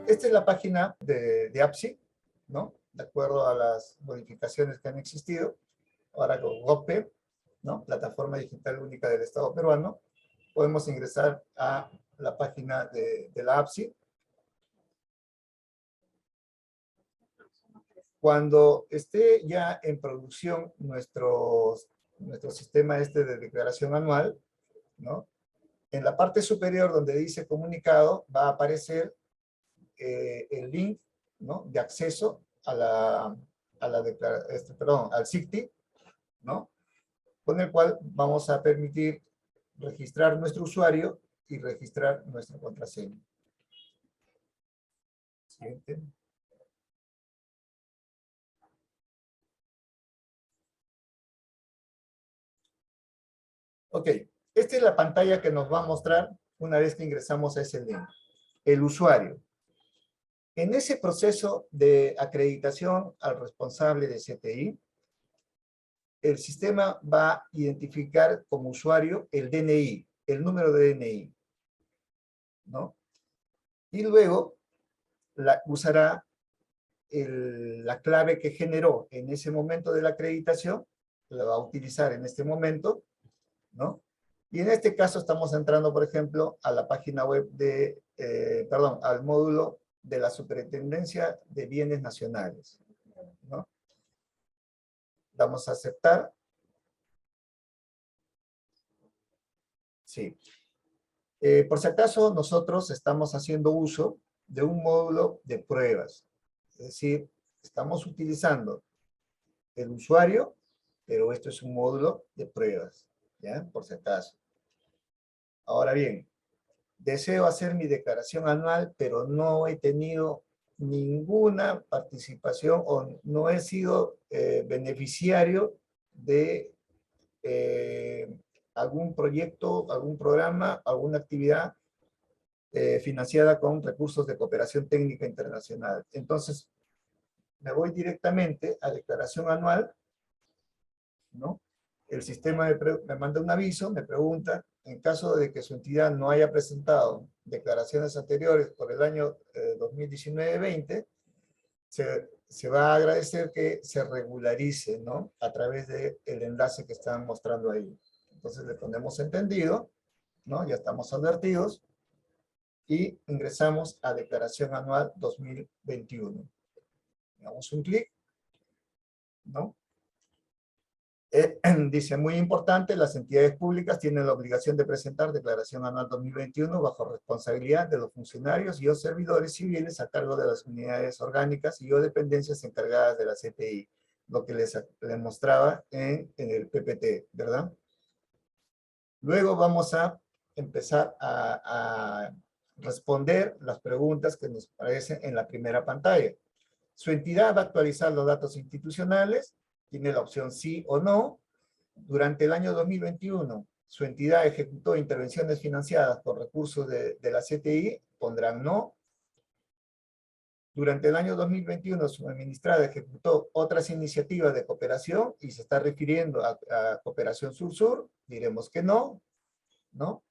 Esta es la página de APSI, ¿no? De acuerdo a las modificaciones que han existido. Ahora con GOPE, ¿no? Plataforma Digital Única del Estado Peruano, podemos ingresar a la página de la APSI. Cuando esté ya en producción nuestro sistema de declaración anual, ¿no? En la parte superior donde dice comunicado va a aparecer el link, ¿no? De acceso al SICTI, ¿no? Con el cual vamos a permitir registrar nuestro usuario y registrar nuestra contraseña. Siguiente. Ok, esta es la pantalla que nos va a mostrar una vez que ingresamos a ese link. El usuario. En ese proceso de acreditación al responsable de CTI, el sistema va a identificar como usuario el DNI, el número de DNI, ¿no? Y luego usará la clave que generó en ese momento de la acreditación, la va a utilizar en este momento, ¿no? Y en este caso estamos entrando, por ejemplo, a la página web al módulo de la Superintendencia de Bienes Nacionales, ¿no? Damos a aceptar. Sí. Por si acaso, nosotros estamos haciendo uso de un módulo de pruebas. Es decir, estamos utilizando el usuario, pero esto es un módulo de pruebas, ¿ya? Por si acaso. Ahora bien, deseo hacer mi declaración anual, pero no he tenido ninguna participación o no he sido beneficiario de algún proyecto, algún programa, alguna actividad financiada con recursos de cooperación técnica internacional. Entonces, me voy directamente a declaración anual, ¿no? El sistema me manda un aviso, me pregunta, en caso de que su entidad no haya presentado declaraciones anteriores por el año 2019-20, se va a agradecer que se regularice, ¿no? A través del enlace que están mostrando ahí. Entonces le ponemos entendido, ¿no? Ya estamos advertidos y ingresamos a declaración anual 2021. Damos un clic, ¿no? Dice, muy importante, las entidades públicas tienen la obligación de presentar declaración anual 2021 bajo responsabilidad de los funcionarios y o servidores civiles a cargo de las unidades orgánicas y o dependencias encargadas de la CTI, lo que les mostraba en el PPT, ¿verdad? Luego vamos a empezar a responder las preguntas que nos aparecen en la primera pantalla. Su entidad va a actualizar los datos institucionales, tiene la opción sí o no. Durante el año 2021, su entidad ejecutó intervenciones financiadas con recursos de la CTI, pondrán no. Durante el año 2021, su administrada ejecutó otras iniciativas de cooperación y se está refiriendo a Cooperación Sur-Sur, diremos que no, ¿no?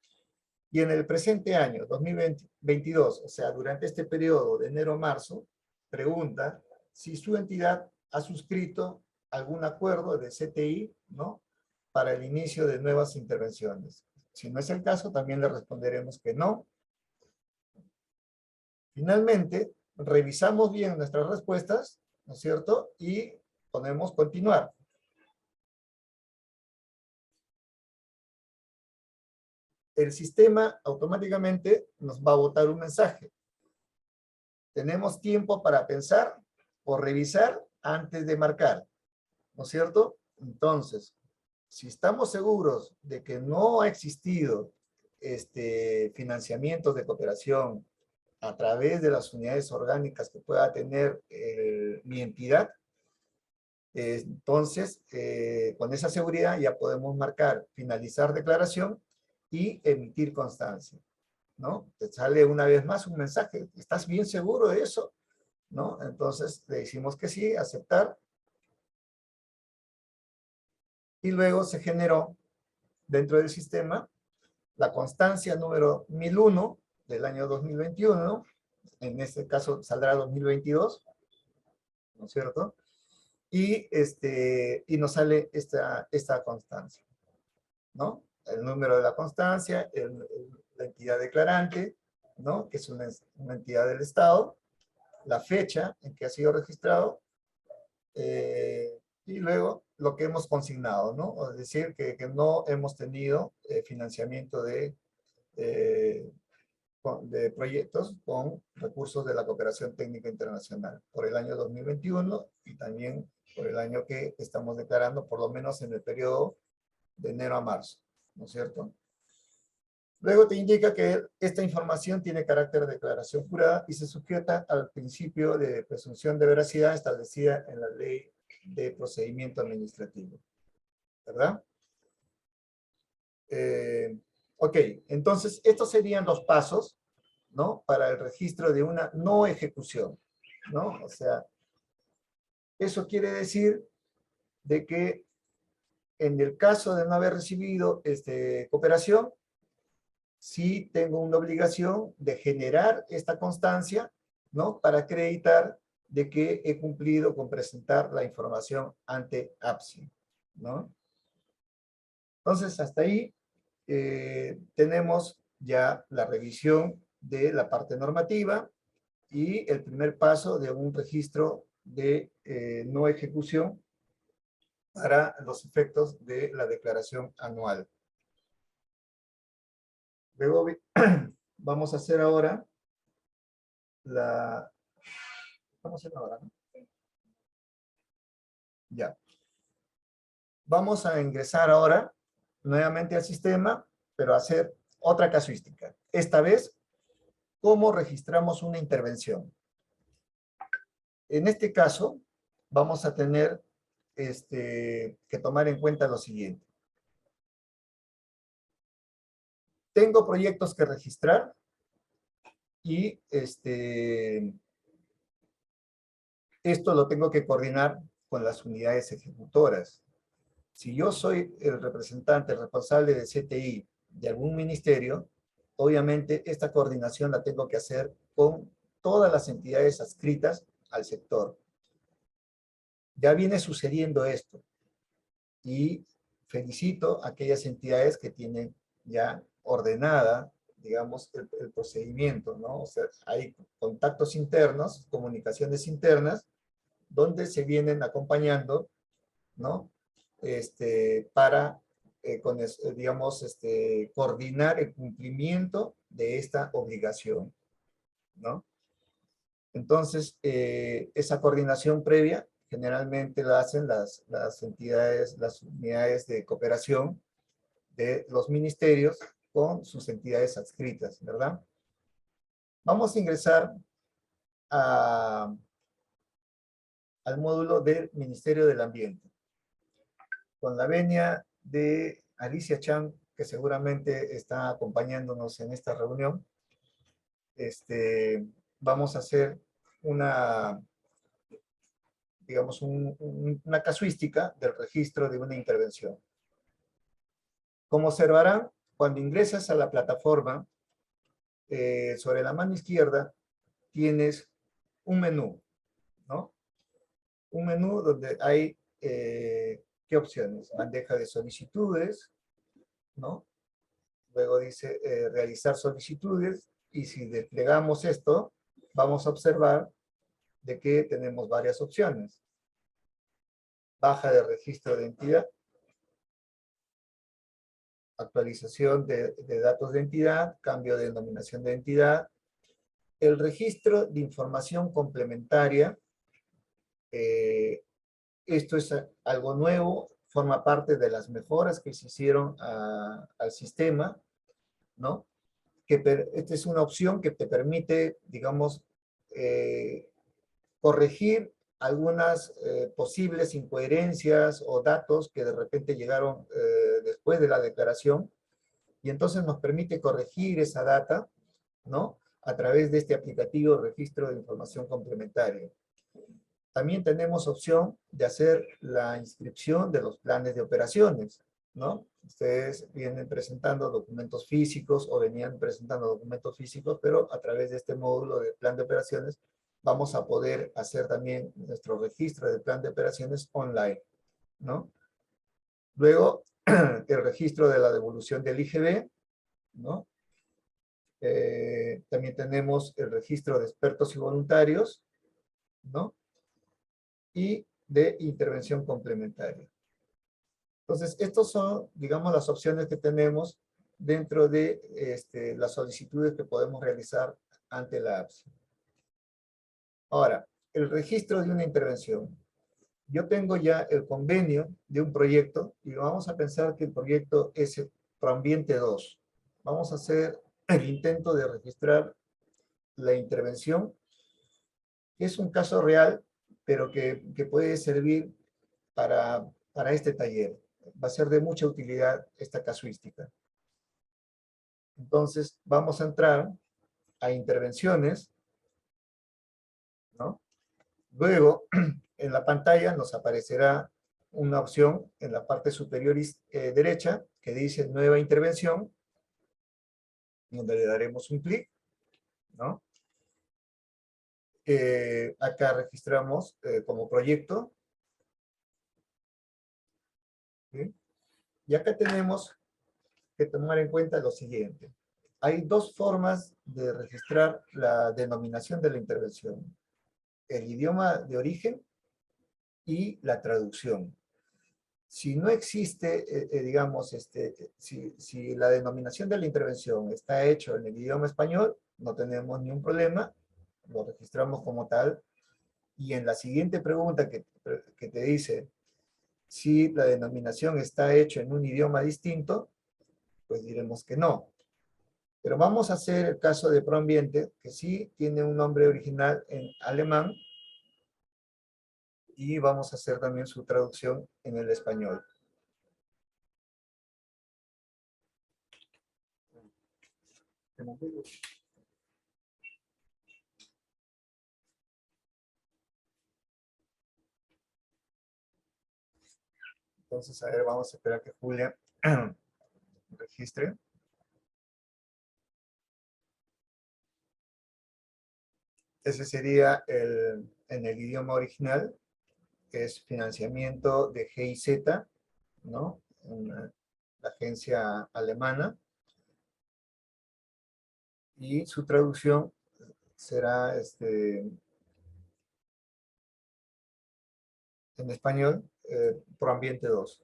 Y en el presente año, 2022, o sea, durante este periodo de enero a marzo, pregunta si su entidad ha suscrito algún acuerdo de CTI, ¿no? Para el inicio de nuevas intervenciones. Si no es el caso, también le responderemos que no. Finalmente, revisamos bien nuestras respuestas, ¿no es cierto? Y ponemos continuar. El sistema automáticamente nos va a botar un mensaje. Tenemos tiempo para pensar o revisar antes de marcar, ¿no es cierto? Entonces, si estamos seguros de que no ha existido financiamiento de cooperación a través de las unidades orgánicas que pueda tener mi entidad, entonces, con esa seguridad ya podemos marcar finalizar declaración y emitir constancia, ¿no? Te sale una vez más un mensaje, ¿estás bien seguro de eso? ¿No? Entonces le decimos que sí, aceptar. Y luego se generó dentro del sistema la constancia número 1001 del año 2021, en este caso saldrá 2022, ¿no es cierto? Y nos sale esta constancia, ¿no? El número de la constancia, la entidad declarante, ¿no? Que es una entidad del Estado, la fecha en que ha sido registrado, y luego lo que hemos consignado, ¿no? Es decir, que no hemos tenido financiamiento de proyectos con recursos de la cooperación técnica internacional por el año 2021 y también por el año que estamos declarando, por lo menos en el periodo de enero a marzo, ¿no es cierto? Luego te indica que esta información tiene carácter de declaración jurada y se sujeta al principio de presunción de veracidad establecida en la ley de procedimiento administrativo, ¿verdad? Ok, entonces estos serían los pasos, ¿no? Para el registro de una no ejecución, ¿no? O sea, eso quiere decir de que en el caso de no haber recibido cooperación, sí tengo una obligación de generar esta constancia, ¿no? Para acreditar de que he cumplido con presentar la información ante APSI, ¿no? Entonces, hasta ahí tenemos ya la revisión de la parte normativa y el primer paso de un registro de no ejecución para los efectos de la declaración anual. Luego vamos a hacer ahora vamos a hacer ahora, ¿no? Ya. Vamos a ingresar ahora nuevamente al sistema, pero a hacer otra casuística. Esta vez, ¿cómo registramos una intervención? En este caso, vamos a tener que tomar en cuenta lo siguiente. Tengo proyectos que registrar y esto lo tengo que coordinar con las unidades ejecutoras. Si yo soy el representante, el responsable de CTI de algún ministerio, obviamente esta coordinación la tengo que hacer con todas las entidades adscritas al sector. Ya viene sucediendo esto y felicito a aquellas entidades que tienen ya ordenada, digamos, el procedimiento, ¿no? O sea, hay contactos internos, comunicaciones internas, donde se vienen acompañando, ¿no? Para, digamos, coordinar el cumplimiento de esta obligación, ¿no? Entonces, esa coordinación previa generalmente la hacen las entidades, las unidades de cooperación de los ministerios con sus entidades adscritas, ¿verdad? Vamos a ingresar al módulo del Ministerio del Ambiente. Con la venia de Alicia Chan, que seguramente está acompañándonos en esta reunión, vamos a hacer una, digamos, una casuística del registro de una intervención. Como observarán, cuando ingresas a la plataforma, sobre la mano izquierda tienes un menú, ¿no? Un menú donde hay, ¿qué opciones? Bandeja de solicitudes, ¿no? Luego dice realizar solicitudes, y si desplegamos esto, vamos a observar de que tenemos varias opciones. Baja de registro de entidad, actualización de datos de entidad, cambio de denominación de entidad, el registro de información complementaria. Esto es algo nuevo, forma parte de las mejoras que se hicieron al sistema, ¿no? Esta es una opción que te permite, digamos, corregir algunas posibles incoherencias o datos que de repente llegaron después de la declaración, y entonces nos permite corregir esa data, ¿no? A través de este aplicativo Registro de Información Complementaria. También tenemos opción de hacer la inscripción de los planes de operaciones, ¿no? Ustedes vienen presentando documentos físicos o venían presentando documentos físicos, pero a través de este módulo de plan de operaciones vamos a poder hacer también nuestro registro de plan de operaciones online, ¿no? Luego, el registro de la devolución del IGB, ¿no? También tenemos el registro de expertos y voluntarios, ¿no? Y de intervención complementaria. Entonces, estos son, digamos, las opciones que tenemos dentro de las solicitudes que podemos realizar ante la APSI. Ahora, el registro de una intervención. Yo tengo ya el convenio de un proyecto y vamos a pensar que el proyecto es el Proambiente 2. Vamos a hacer el intento de registrar la intervención, que es un caso real, pero que puede servir para este taller. Va a ser de mucha utilidad esta casuística. Entonces, vamos a entrar a intervenciones, ¿no? Luego, en la pantalla nos aparecerá una opción en la parte superior derecha que dice Nueva intervención, donde le daremos un clic, ¿no? Acá registramos como proyecto, ¿sí? Y acá tenemos que tomar en cuenta lo siguiente. Hay dos formas de registrar la denominación de la intervención: el idioma de origen y la traducción. Si no existe, digamos, si la denominación de la intervención está hecho en el idioma español, no tenemos ningún problema, lo registramos como tal. Y en la siguiente pregunta que te dice si la denominación está hecha en un idioma distinto, pues diremos que no. Pero vamos a hacer el caso de Proambiente, que sí tiene un nombre original en alemán, y vamos a hacer también su traducción en el español. Entonces, a ver, vamos a esperar que Julia registre. Ese sería en el idioma original, que es financiamiento de GIZ, ¿no? La agencia alemana. Y su traducción será en español, Proambiente 2.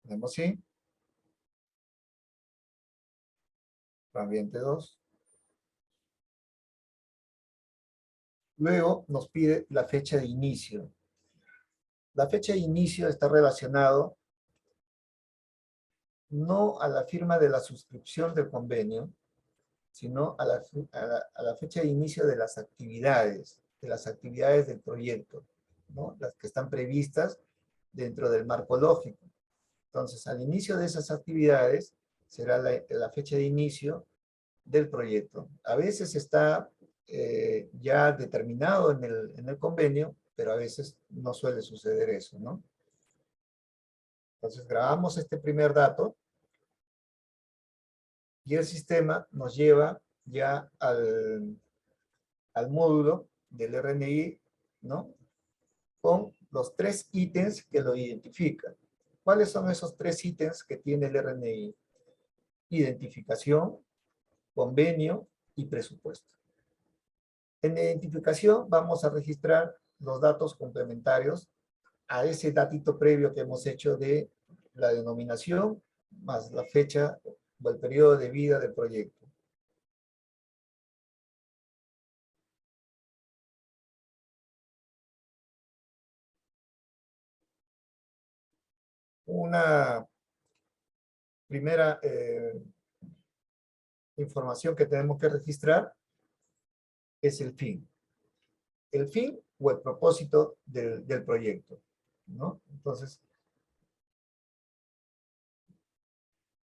Tenemos sí, Proambiente 2. Luego nos pide la fecha de inicio. La fecha de inicio está relacionado no a la firma de la suscripción del convenio, sino a la fecha de inicio de las actividades del proyecto, ¿no? Las que están previstas dentro del marco lógico. Entonces, al inicio de esas actividades será la fecha de inicio del proyecto. A veces está ya determinado en el convenio, pero a veces no suele suceder eso, ¿no? Entonces, grabamos este primer dato y el sistema nos lleva ya al módulo del RNI, ¿no? Con los 3 ítems que lo identifican. ¿Cuáles son esos 3 ítems que tiene el RNI? Identificación, convenio y presupuesto. En la identificación vamos a registrar los datos complementarios a ese datito previo que hemos hecho de la denominación más la fecha o el periodo de vida del proyecto. Una primera información que tenemos que registrar es el fin. El fin o el propósito del proyecto, ¿no? Entonces,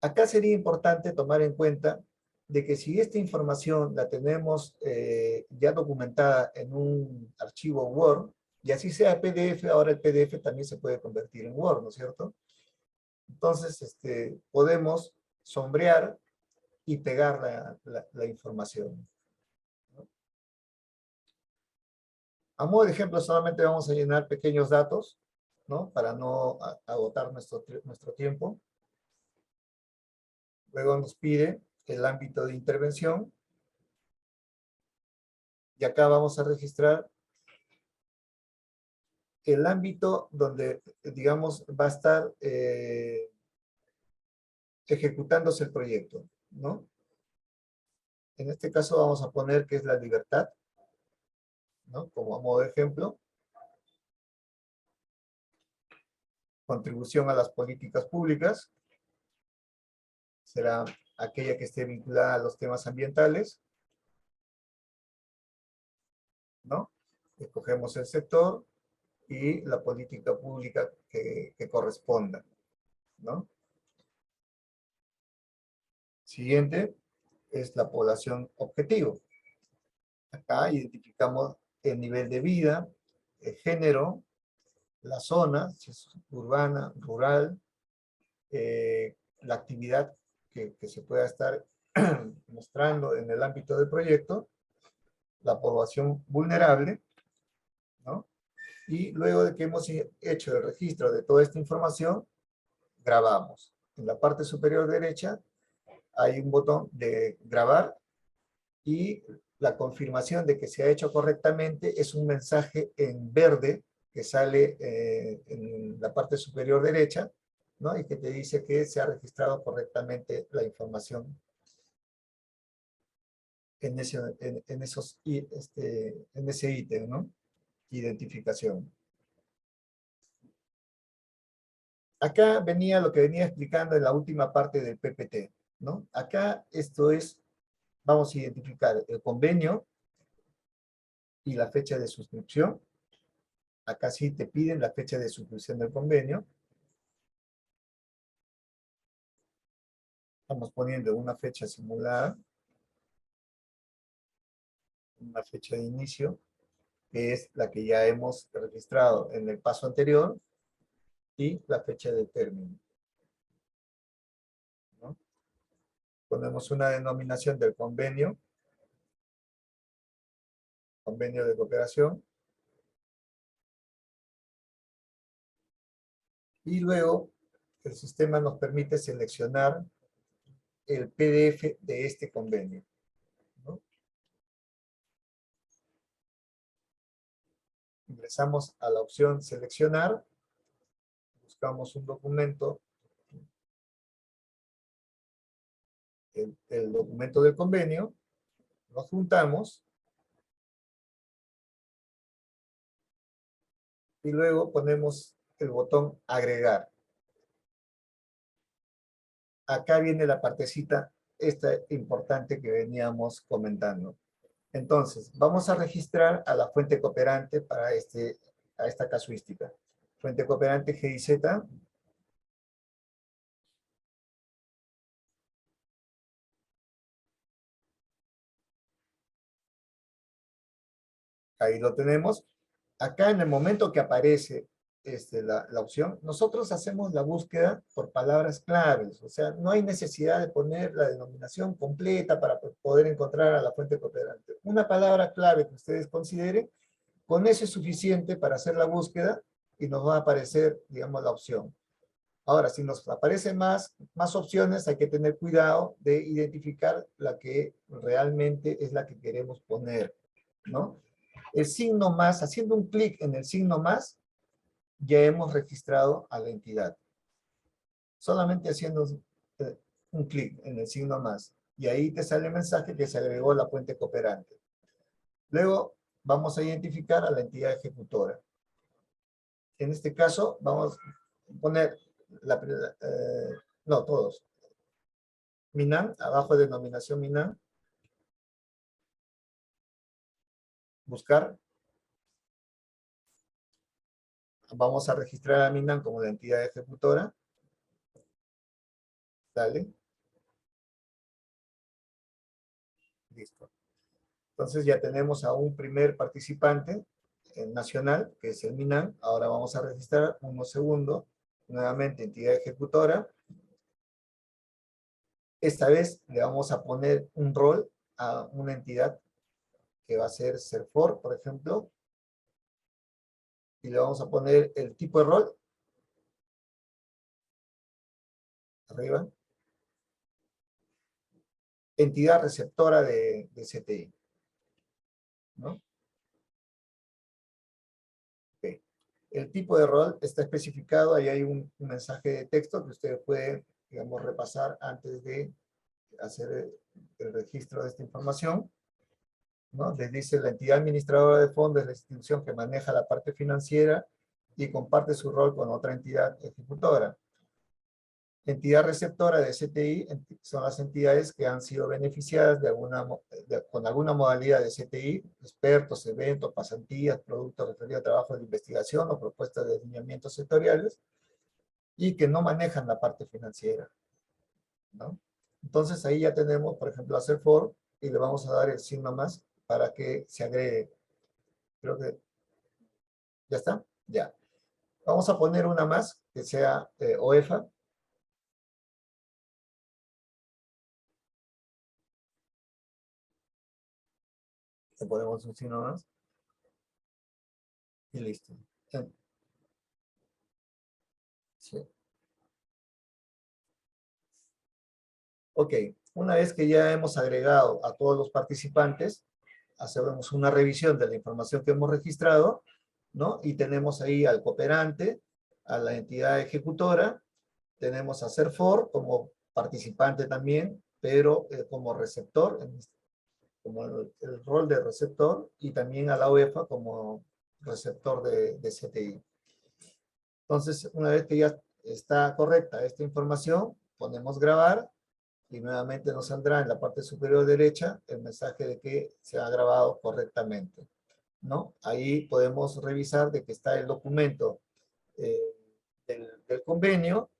acá sería importante tomar en cuenta de que si esta información la tenemos ya documentada en un archivo Word, Y así sea PDF, ahora el PDF también se puede convertir en Word, ¿no es cierto? Entonces, podemos sombrear y pegar la información, ¿no? A modo de ejemplo, solamente vamos a llenar pequeños datos, ¿no? Para no agotar nuestro tiempo. Luego nos pide el ámbito de intervención. Y acá vamos a registrar el ámbito donde, digamos, va a estar ejecutándose el proyecto, ¿no? En este caso vamos a poner que es la libertad, ¿no? Como a modo de ejemplo. Contribución a las políticas públicas será aquella que esté vinculada a los temas ambientales, ¿no? Escogemos el sector y la política pública que corresponda, ¿no? Siguiente es la población objetivo. Acá identificamos el nivel de vida, el género, la zona, si es urbana, rural, la actividad que se pueda estar mostrando en el ámbito del proyecto, la población vulnerable, ¿no? Y luego de que hemos hecho el registro de toda esta información, grabamos. En la parte superior derecha hay un botón de grabar y la confirmación de que se ha hecho correctamente es un mensaje en verde que sale en la parte superior derecha, ¿no? Y que te dice que se ha registrado correctamente la información en ese ítem, ¿no? Identificación. Acá venía lo que venía explicando en la última parte del PPT, ¿no? Acá esto es, vamos a identificar el convenio y la fecha de suscripción. Acá sí te piden la fecha de suscripción del convenio. Estamos poniendo una fecha simulada, una fecha de inicio, que es la que ya hemos registrado en el paso anterior, y la fecha de término, ¿no? Ponemos una denominación del convenio, convenio de cooperación, y luego el sistema nos permite seleccionar el PDF de este convenio, ¿no? Ingresamos a la opción seleccionar, buscamos un documento, el documento del convenio, lo juntamos y luego ponemos el botón agregar. Acá viene la partecita esta importante que veníamos comentando. Entonces, vamos a registrar a la fuente cooperante para a esta casuística. Fuente cooperante GIZ. Ahí lo tenemos. Acá en el momento que aparece la opción, nosotros hacemos la búsqueda por palabras claves. O sea, no hay necesidad de poner la denominación completa para poder encontrar a la fuente cooperante. Una palabra clave que ustedes consideren, con eso es suficiente para hacer la búsqueda y nos va a aparecer, digamos, la opción. Ahora, si nos aparecen más opciones, hay que tener cuidado de identificar la que realmente es la que queremos poner, ¿no? El signo más, haciendo un clic en el signo más, ya hemos registrado a la entidad. Solamente haciendo un clic en el signo más. Y ahí te sale el mensaje que se agregó la fuente cooperante. Luego vamos a identificar a la entidad ejecutora. En este caso vamos a poner, no, todos. Minan, abajo de denominación Minan. Buscar. Vamos a registrar a Minan como la entidad ejecutora. Dale. Listo. Entonces ya tenemos a un primer participante nacional, que es el MINAN. Ahora vamos a registrar, unos segundos, nuevamente entidad ejecutora. Esta vez le vamos a poner un rol a una entidad que va a ser CERFOR, por ejemplo, y le vamos a poner el tipo de rol, arriba, entidad receptora de CTI, ¿no? Okay. El tipo de rol está especificado, ahí hay un mensaje de texto que ustedes pueden, digamos, repasar antes de hacer el registro de esta información, ¿no? Les dice: la entidad administradora de fondos es la institución que maneja la parte financiera y comparte su rol con otra entidad ejecutora. Entidad receptora de CTI son las entidades que han sido beneficiadas con alguna modalidad de CTI, expertos, eventos, pasantías, productos referidos a trabajo de investigación o propuestas de alineamientos sectoriales, y que no manejan la parte financiera, ¿no? Entonces ahí ya tenemos, por ejemplo, a CERFOR, y le vamos a dar el signo más para que se agregue. Creo que ya está. Ya. Vamos a poner una más, que sea OEFA. Le ponemos un signo más. Y listo. Sí. Ok, una vez que ya hemos agregado a todos los participantes, hacemos una revisión de la información que hemos registrado, ¿no? Y tenemos ahí al cooperante, a la entidad ejecutora, tenemos a CERFOR como participante también, pero como receptor, como el rol de receptor, y también a la UEFA como receptor de CTI. Entonces, una vez que ya está correcta esta información, ponemos grabar, y nuevamente nos saldrá en la parte superior derecha el mensaje de que se ha grabado correctamente, ¿no? Ahí podemos revisar de que está el documento eh, del convenio,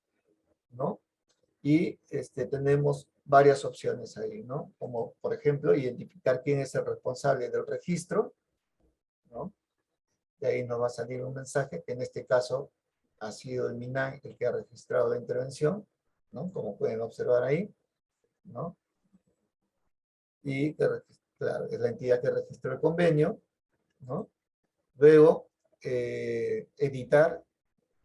¿no? Y tenemos varias opciones ahí, ¿no? Como, por ejemplo, identificar quién es el responsable del registro, ¿no? Y ahí nos va a salir un mensaje que en este caso ha sido el MINAN el que ha registrado la intervención, ¿no? Como pueden observar ahí, ¿no? Y claro, es la entidad que registró el convenio, ¿no? Luego, editar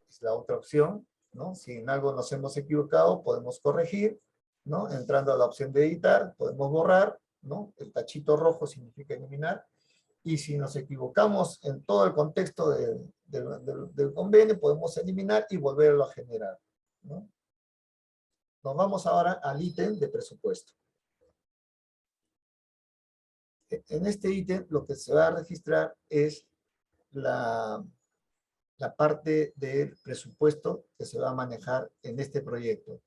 es la otra opción, ¿no? Si en algo nos hemos equivocado, podemos corregir, ¿no? Entrando a la opción de editar, podemos borrar, ¿no? El tachito rojo significa eliminar, y si nos equivocamos en todo el contexto del convenio, podemos eliminar y volverlo a generar, ¿no? Nos vamos ahora al ítem de presupuesto. En este ítem lo que se va a registrar es la parte del presupuesto que se va a manejar en este proyecto,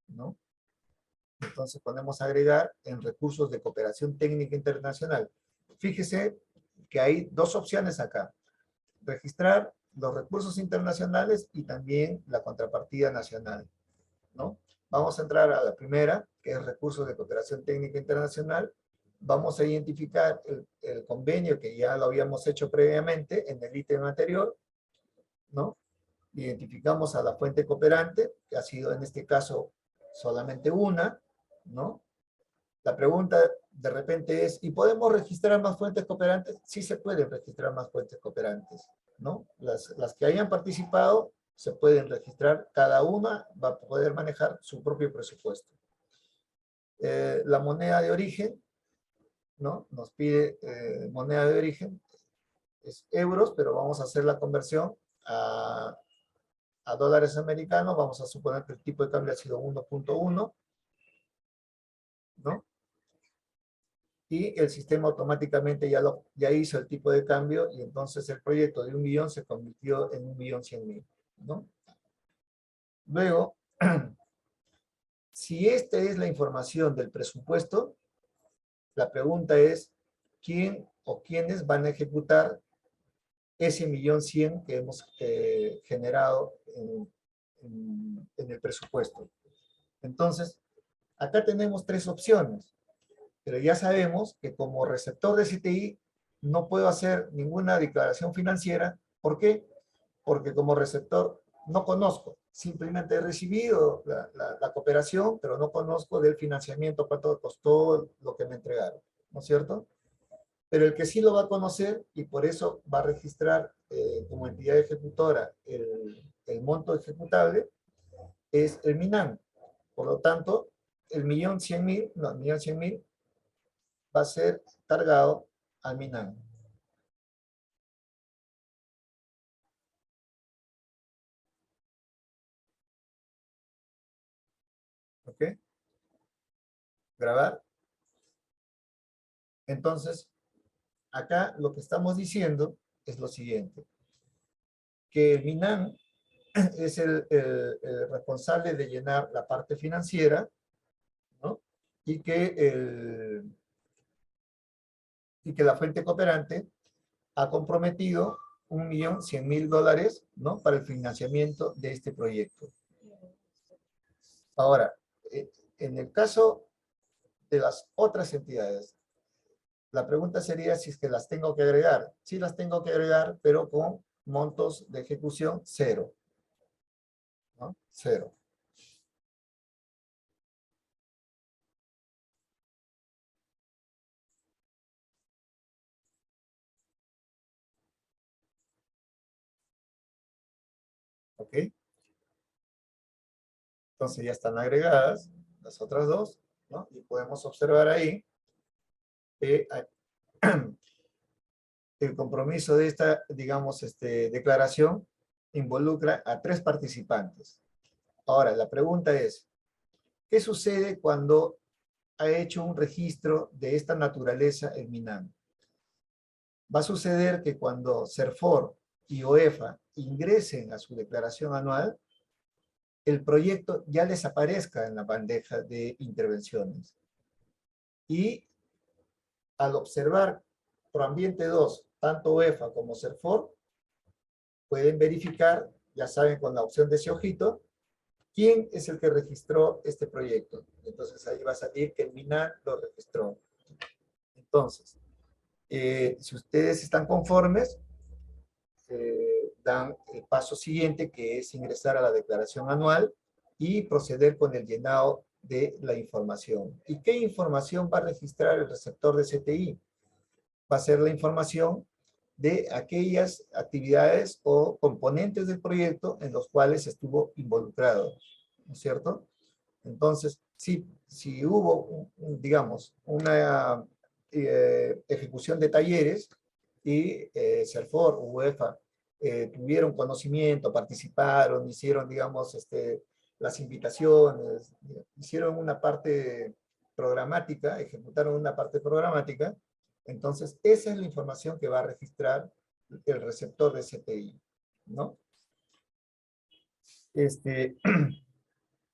¿no? Entonces podemos agregar en recursos de cooperación técnica internacional. Fíjese que hay dos opciones acá: registrar los recursos internacionales y también la contrapartida nacional, ¿no? Vamos a entrar a la primera, que es recursos de cooperación técnica internacional. Vamos a identificar el convenio que ya lo habíamos hecho previamente en el ítem anterior, ¿no? Identificamos a la fuente cooperante, que ha sido en este caso solamente una, ¿no? La pregunta de repente es: ¿y podemos registrar más fuentes cooperantes? Sí, se pueden registrar más fuentes cooperantes, ¿no? Las que hayan participado se pueden registrar, cada una va a poder manejar su propio presupuesto. La moneda de origen, ¿no? Nos pide moneda de origen, es euros, pero vamos a hacer la conversión a dólares americanos. Vamos a suponer que el tipo de cambio ha sido 1.1, ¿no? Y el sistema automáticamente ya hizo el tipo de cambio, y entonces el proyecto de 1.000.000 se convirtió en 1.100.000, ¿no? Luego, si esta es la información del presupuesto, la pregunta es: ¿quién o quiénes van a ejecutar ese 1.100.000 que hemos generado en el presupuesto? Entonces, acá tenemos tres opciones, pero ya sabemos que como receptor de CTI no puedo hacer ninguna declaración financiera. ¿Por qué? Porque como receptor no conozco, simplemente he recibido la cooperación, pero no conozco del financiamiento, cuánto costó lo que me entregaron, ¿no es cierto? Pero el que sí lo va a conocer y por eso va a registrar como entidad ejecutora el monto ejecutable es el MINAN. Por lo tanto, el 1.100.000, no, el 1.100.000 va a ser cargado al MINAN. ¿Ok? Grabar. Entonces, acá lo que estamos diciendo es lo siguiente, que el MINAN es el responsable de llenar la parte financiera, ¿no? Y que la fuente cooperante ha comprometido $1.100.000, ¿no? Para el financiamiento de este proyecto. Ahora, en el caso de las otras entidades, la pregunta sería si es que las tengo que agregar. Sí las tengo que agregar, pero con montos de ejecución cero, ¿no? Cero. ¿Ok? Entonces ya están agregadas las otras dos, ¿no? Y podemos observar ahí que el compromiso de esta, digamos, declaración involucra a 3 participantes. Ahora, la pregunta es, ¿qué sucede cuando ha hecho un registro de esta naturaleza el MINAM? Va a suceder que cuando CERFOR y OEFA ingresen a su declaración anual, el proyecto ya les aparezca en la bandeja de intervenciones. Y al observar Proambiente 2, tanto OEFA como CERFOR, pueden verificar, ya saben, con la opción de ese ojito, quién es el que registró este proyecto. Entonces ahí va a salir que el MINAN lo registró. Entonces, si ustedes están conformes, dan el paso siguiente, que es ingresar a la declaración anual y proceder con el llenado de la información. ¿Y qué información va a registrar el receptor de CTI? Va a ser la información de aquellas actividades o componentes del proyecto en los cuales estuvo involucrado, ¿no es cierto? Entonces, si hubo, digamos, una ejecución de talleres y CERFOR, UEFA, tuvieron conocimiento, participaron, hicieron, digamos, las invitaciones, hicieron una parte programática, ejecutaron una parte programática, entonces esa es la información que va a registrar el receptor de CTI, ¿no?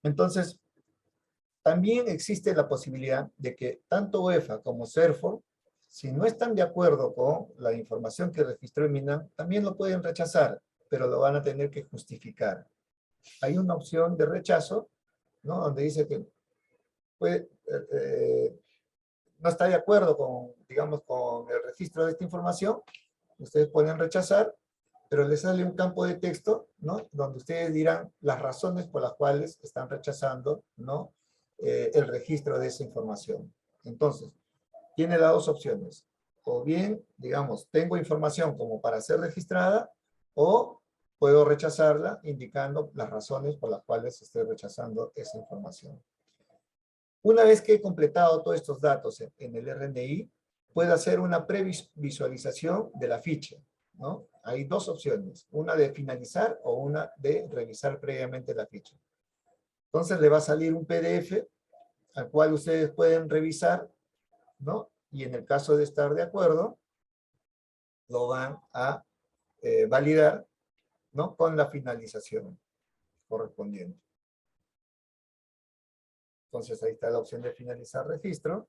Entonces, también existe la posibilidad de que tanto UEFA como CERFOR, si no están de acuerdo con la información que registró el MINAM, también lo pueden rechazar, pero lo van a tener que justificar. Hay una opción de rechazo, ¿no? Donde dice que puede, no está de acuerdo con, digamos, con el registro de esta información, ustedes pueden rechazar, pero les sale un campo de texto, ¿no? Donde ustedes dirán las razones por las cuales están rechazando, ¿no? El registro de esa información. Entonces, tiene las dos opciones. O bien, digamos, tengo información como para ser registrada, o puedo rechazarla indicando las razones por las cuales estoy rechazando esa información. Una vez que he completado todos estos datos en el RNI, puedo hacer una previsualización de la ficha, ¿no? Hay dos opciones, una de finalizar o una de revisar previamente la ficha. Entonces le va a salir un PDF al cual ustedes pueden revisar, ¿no? Y en el caso de estar de acuerdo, lo van a validar, ¿no? Con la finalización correspondiente. Entonces ahí está la opción de finalizar registro.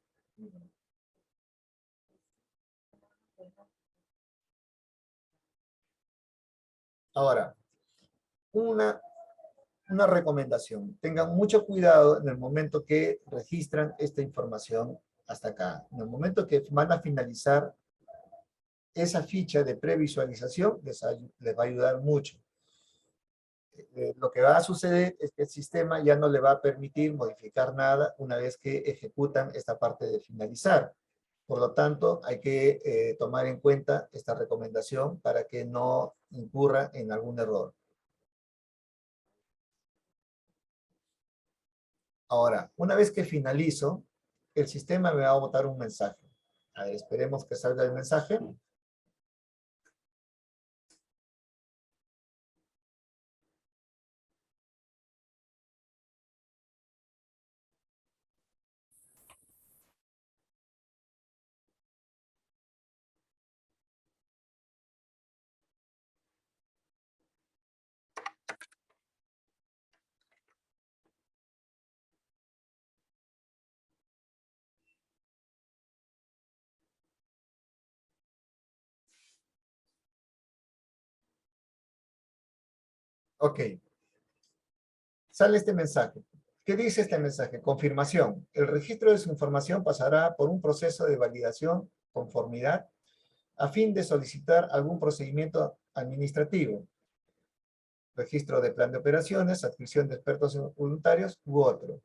Ahora, una recomendación. Tengan mucho cuidado en el momento que registran esta información hasta acá. En el momento que van a finalizar esa ficha de previsualización les va a ayudar mucho. Lo que va a suceder es que el sistema ya no le va a permitir modificar nada una vez que ejecutan esta parte de finalizar. Por lo tanto, hay que tomar en cuenta esta recomendación para que no incurra en algún error. Ahora, una vez que finalizo, el sistema me va a botar un mensaje. A ver, esperemos que salga el mensaje. Ok, sale este mensaje. ¿Qué dice este mensaje? Confirmación. El registro de su información pasará por un proceso de validación, conformidad, a fin de solicitar algún procedimiento administrativo, registro de plan de operaciones, adscripción de expertos voluntarios u otro,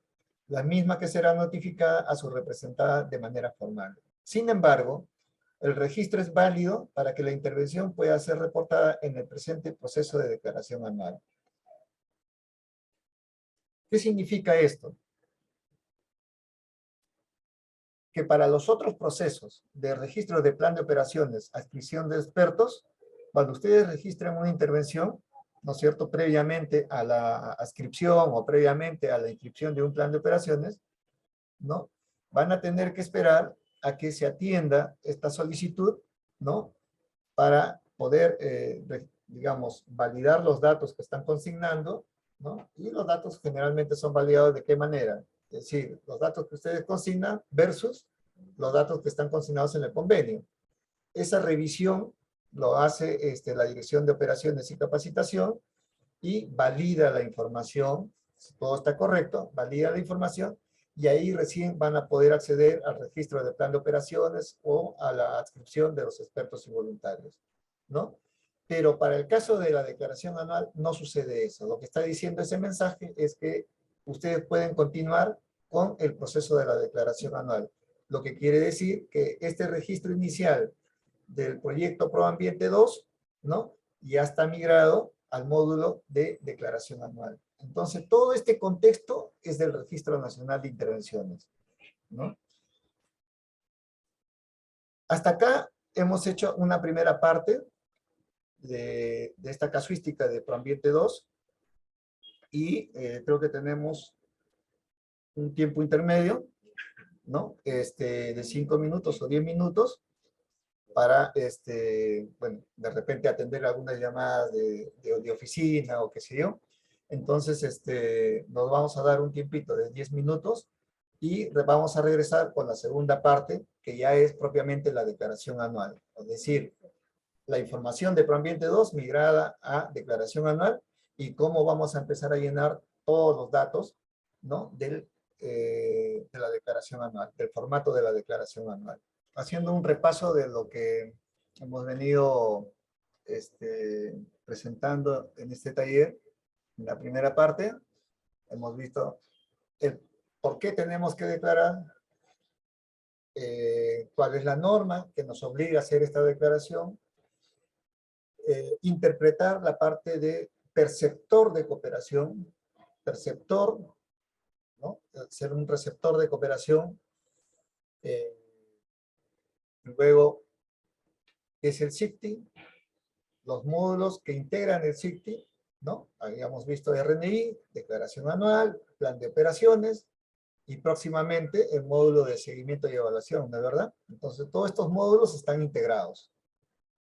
la misma que será notificada a su representada de manera formal. Sin embargo, el registro es válido para que la intervención pueda ser reportada en el presente proceso de declaración anual. ¿Qué significa esto? Que para los otros procesos de registro de plan de operaciones, adscripción de expertos, cuando ustedes registren una intervención, ¿no es cierto?, previamente a la adscripción o previamente a la inscripción de un plan de operaciones, ¿no?, van a tener que esperar a que se atienda esta solicitud, ¿no?, para poder, digamos, validar los datos que están consignando, ¿no? Y los datos generalmente son validados ¿de qué manera? Es decir, los datos que ustedes consignan versus los datos que están consignados en el convenio. Esa revisión lo hace la Dirección de Operaciones y Capacitación y valida la información, si todo está correcto, valida la información y ahí recién van a poder acceder al registro de plan de operaciones o a la adscripción de los expertos y voluntarios, ¿no? Pero para el caso de la declaración anual no sucede eso. Lo que está diciendo ese mensaje es que ustedes pueden continuar con el proceso de la declaración anual. Lo que quiere decir que este registro inicial del proyecto ProAmbiente 2, ¿no?, ya está migrado al módulo de declaración anual. Entonces, todo este contexto es del Registro Nacional de Intervenciones, ¿no? Hasta acá hemos hecho una primera parte de esta casuística de ProAmbiente 2 y creo que tenemos un tiempo intermedio, ¿no?, de 5 minutos o 10 minutos para, bueno, de repente atender algunas llamadas de oficina o qué sé yo. Entonces, nos vamos a dar un tiempito de 10 minutos y vamos a regresar con la segunda parte, que ya es propiamente la declaración anual. Es decir, la información de Proambiente 2 migrada a declaración anual y cómo vamos a empezar a llenar todos los datos, ¿no?, de la declaración anual, del formato de la declaración anual. Haciendo un repaso de lo que hemos venido presentando en este taller, en la primera parte, hemos visto el por qué tenemos que declarar, cuál es la norma que nos obliga a hacer esta declaración, interpretar la parte de perceptor de cooperación, perceptor, ¿no?, ser un receptor de cooperación, luego, ¿qué es el SICTI? Los módulos que integran el SICTI, ¿no? Habíamos visto RNI, declaración anual, plan de operaciones, y próximamente el módulo de seguimiento y evaluación, ¿no es verdad? Entonces, todos estos módulos están integrados.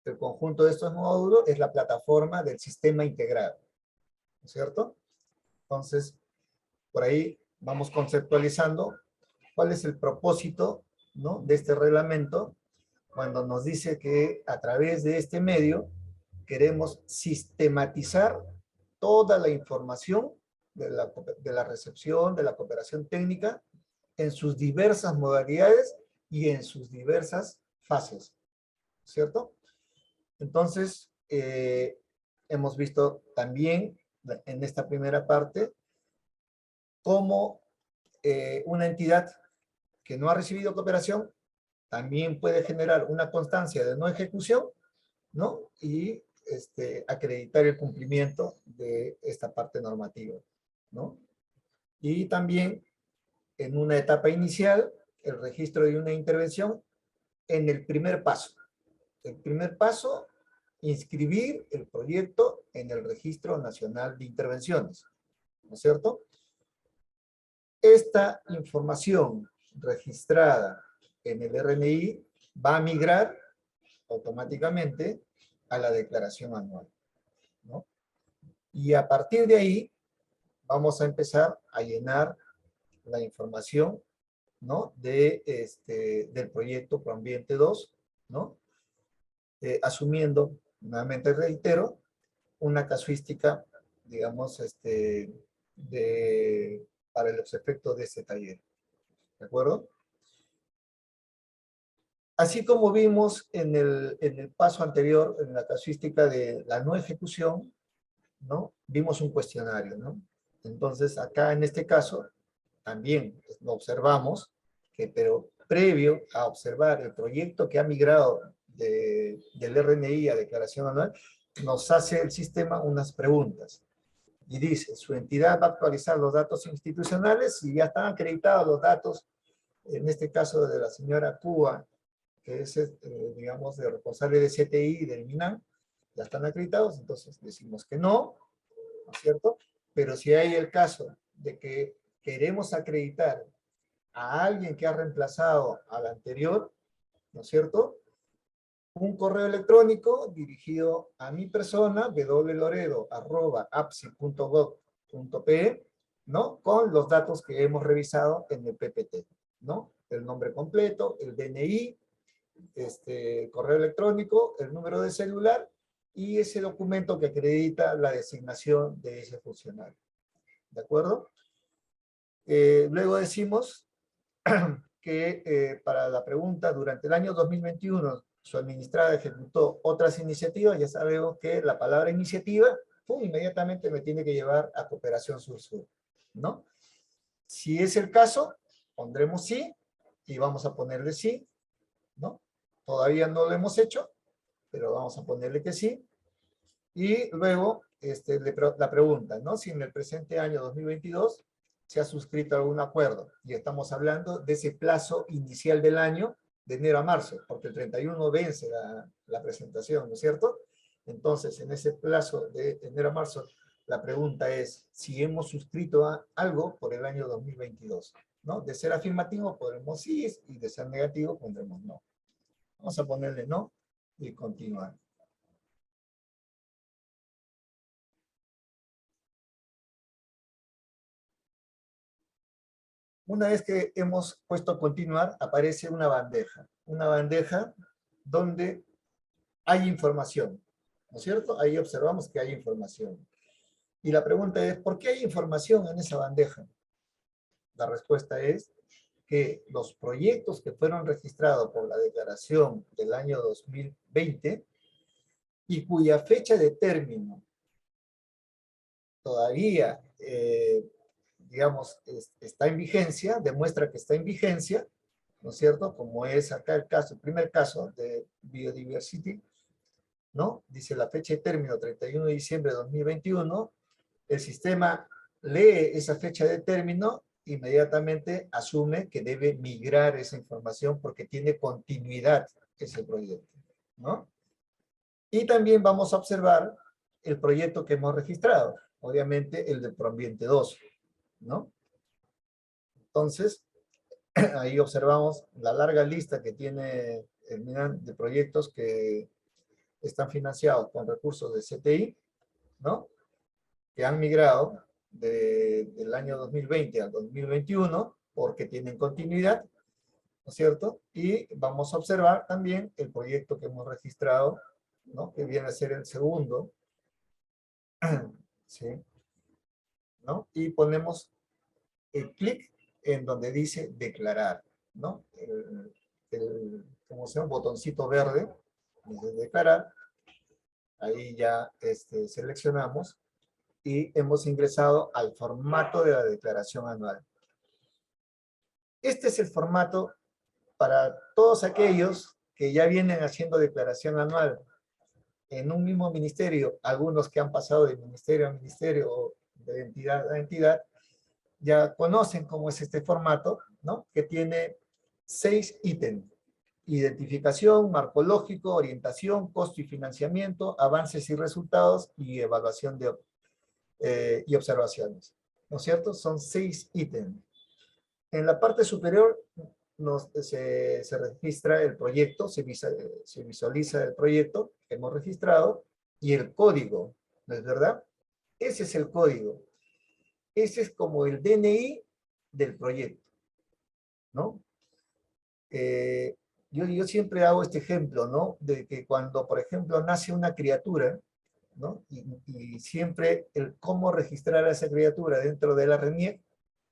El conjunto de estos módulos es la plataforma del sistema integrado, ¿no es cierto? Entonces, por ahí vamos conceptualizando cuál es el propósito, ¿no?, de este reglamento, cuando nos dice que a través de este medio queremos sistematizar toda la información de la recepción, de la cooperación técnica, en sus diversas modalidades y en sus diversas fases, ¿cierto? Entonces, hemos visto también en esta primera parte cómo una entidad que no ha recibido cooperación también puede generar una constancia de no ejecución, ¿no? Y acreditar el cumplimiento de esta parte normativa, ¿no? Y también en una etapa inicial, el registro de una intervención en el primer paso. El primer paso, inscribir el proyecto en el Registro Nacional de Intervenciones, ¿no es cierto? Esta información registrada en el RNI va a migrar automáticamente a la declaración anual, ¿no? Y a partir de ahí vamos a empezar a llenar la información, ¿no? Del proyecto Proambiente 2, ¿no? Asumiendo, nuevamente reitero, una casuística, digamos, para los efectos de este taller. ¿De acuerdo? Así como vimos en el paso anterior, en la casuística de la no ejecución, ¿no? Vimos un cuestionario, ¿no? Entonces, acá en este caso, también lo observamos, pero previo a observar el proyecto que ha migrado del RNI a declaración anual, nos hace el sistema unas preguntas. Y dice, su entidad va a actualizar los datos institucionales y ya están acreditados los datos, en este caso de la señora Cuba, que es, digamos, de responsable de CTI del MINAM, ya están acreditados, entonces decimos que no, ¿no es cierto? Pero si hay el caso de que queremos acreditar a alguien que ha reemplazado al anterior, ¿no es cierto? Un correo electrónico dirigido a mi persona, wloredo@apsi.gov.pe, ¿no? Con los datos que hemos revisado en el PPT, ¿no? El nombre completo, el DNI, correo electrónico, el número de celular y ese documento que acredita la designación de ese funcionario. ¿De acuerdo? Luego decimos que para la pregunta, durante el año 2021, su administrada ejecutó otras iniciativas. Ya sabemos que la palabra iniciativa, inmediatamente me tiene que llevar a Cooperación Sur-Sur, ¿no? Si es el caso, pondremos sí, y vamos a ponerle sí, ¿no? Todavía no lo hemos hecho, pero vamos a ponerle que sí. Y luego, la pregunta, ¿no? Si en el presente año 2022 se ha suscrito algún acuerdo, y estamos hablando de ese plazo inicial del año, de enero a marzo, porque el 31 vence la presentación, ¿no es cierto? Entonces, en ese plazo de enero a marzo, la pregunta es si hemos suscrito algo por el año 2022, ¿no? De ser afirmativo, podremos sí, y de ser negativo, pondremos no. Vamos a ponerle no y continuar. Una vez que hemos puesto a continuar, aparece una bandeja donde hay información, ¿no es cierto? Ahí observamos que hay información. Y la pregunta es, ¿por qué hay información en esa bandeja? La respuesta es que los proyectos que fueron registrados por la declaración del año 2020 y cuya fecha de término todavía, digamos, está en vigencia, demuestra que está en vigencia, ¿no es cierto? Como es acá el caso, el primer caso de Biodiversity, ¿no? Dice la fecha de término 31 de diciembre de 2021, el sistema lee esa fecha de término, inmediatamente asume que debe migrar esa información porque tiene continuidad ese proyecto, ¿no? Y también vamos a observar el proyecto que hemos registrado, obviamente el del Proambiente 2, ¿no? Entonces, ahí observamos la larga lista que tiene el MINAM de proyectos que están financiados con recursos de CTI, ¿no? Que han migrado del año 2020 al 2021 porque tienen continuidad, ¿no es cierto? Y vamos a observar también el proyecto que hemos registrado, ¿no? Que viene a ser el segundo, ¿sí? ¿No? Y ponemos el clic en donde dice declarar, ¿no? ¿Cómo se llama? Botoncito verde, dice declarar, Ahí ya seleccionamos y hemos ingresado al formato de la declaración anual. Este es el formato para todos aquellos que ya vienen haciendo declaración anual en un mismo ministerio, algunos que han pasado de ministerio a ministerio o de entidad a entidad, ya conocen cómo es este formato, ¿no? Que tiene 6 ítems: identificación, marco lógico, orientación, costo y financiamiento, avances y resultados y evaluación y observaciones. ¿No es cierto? Son 6 ítems. En la parte superior se registra el proyecto, se visualiza el proyecto que hemos registrado y el código, ¿no es verdad? Ese es el código. Ese es como el DNI del proyecto, ¿no? Yo siempre hago este ejemplo, ¿no? De que cuando, por ejemplo, nace una criatura, ¿no? Y siempre el cómo registrar a esa criatura dentro de la RENIEC,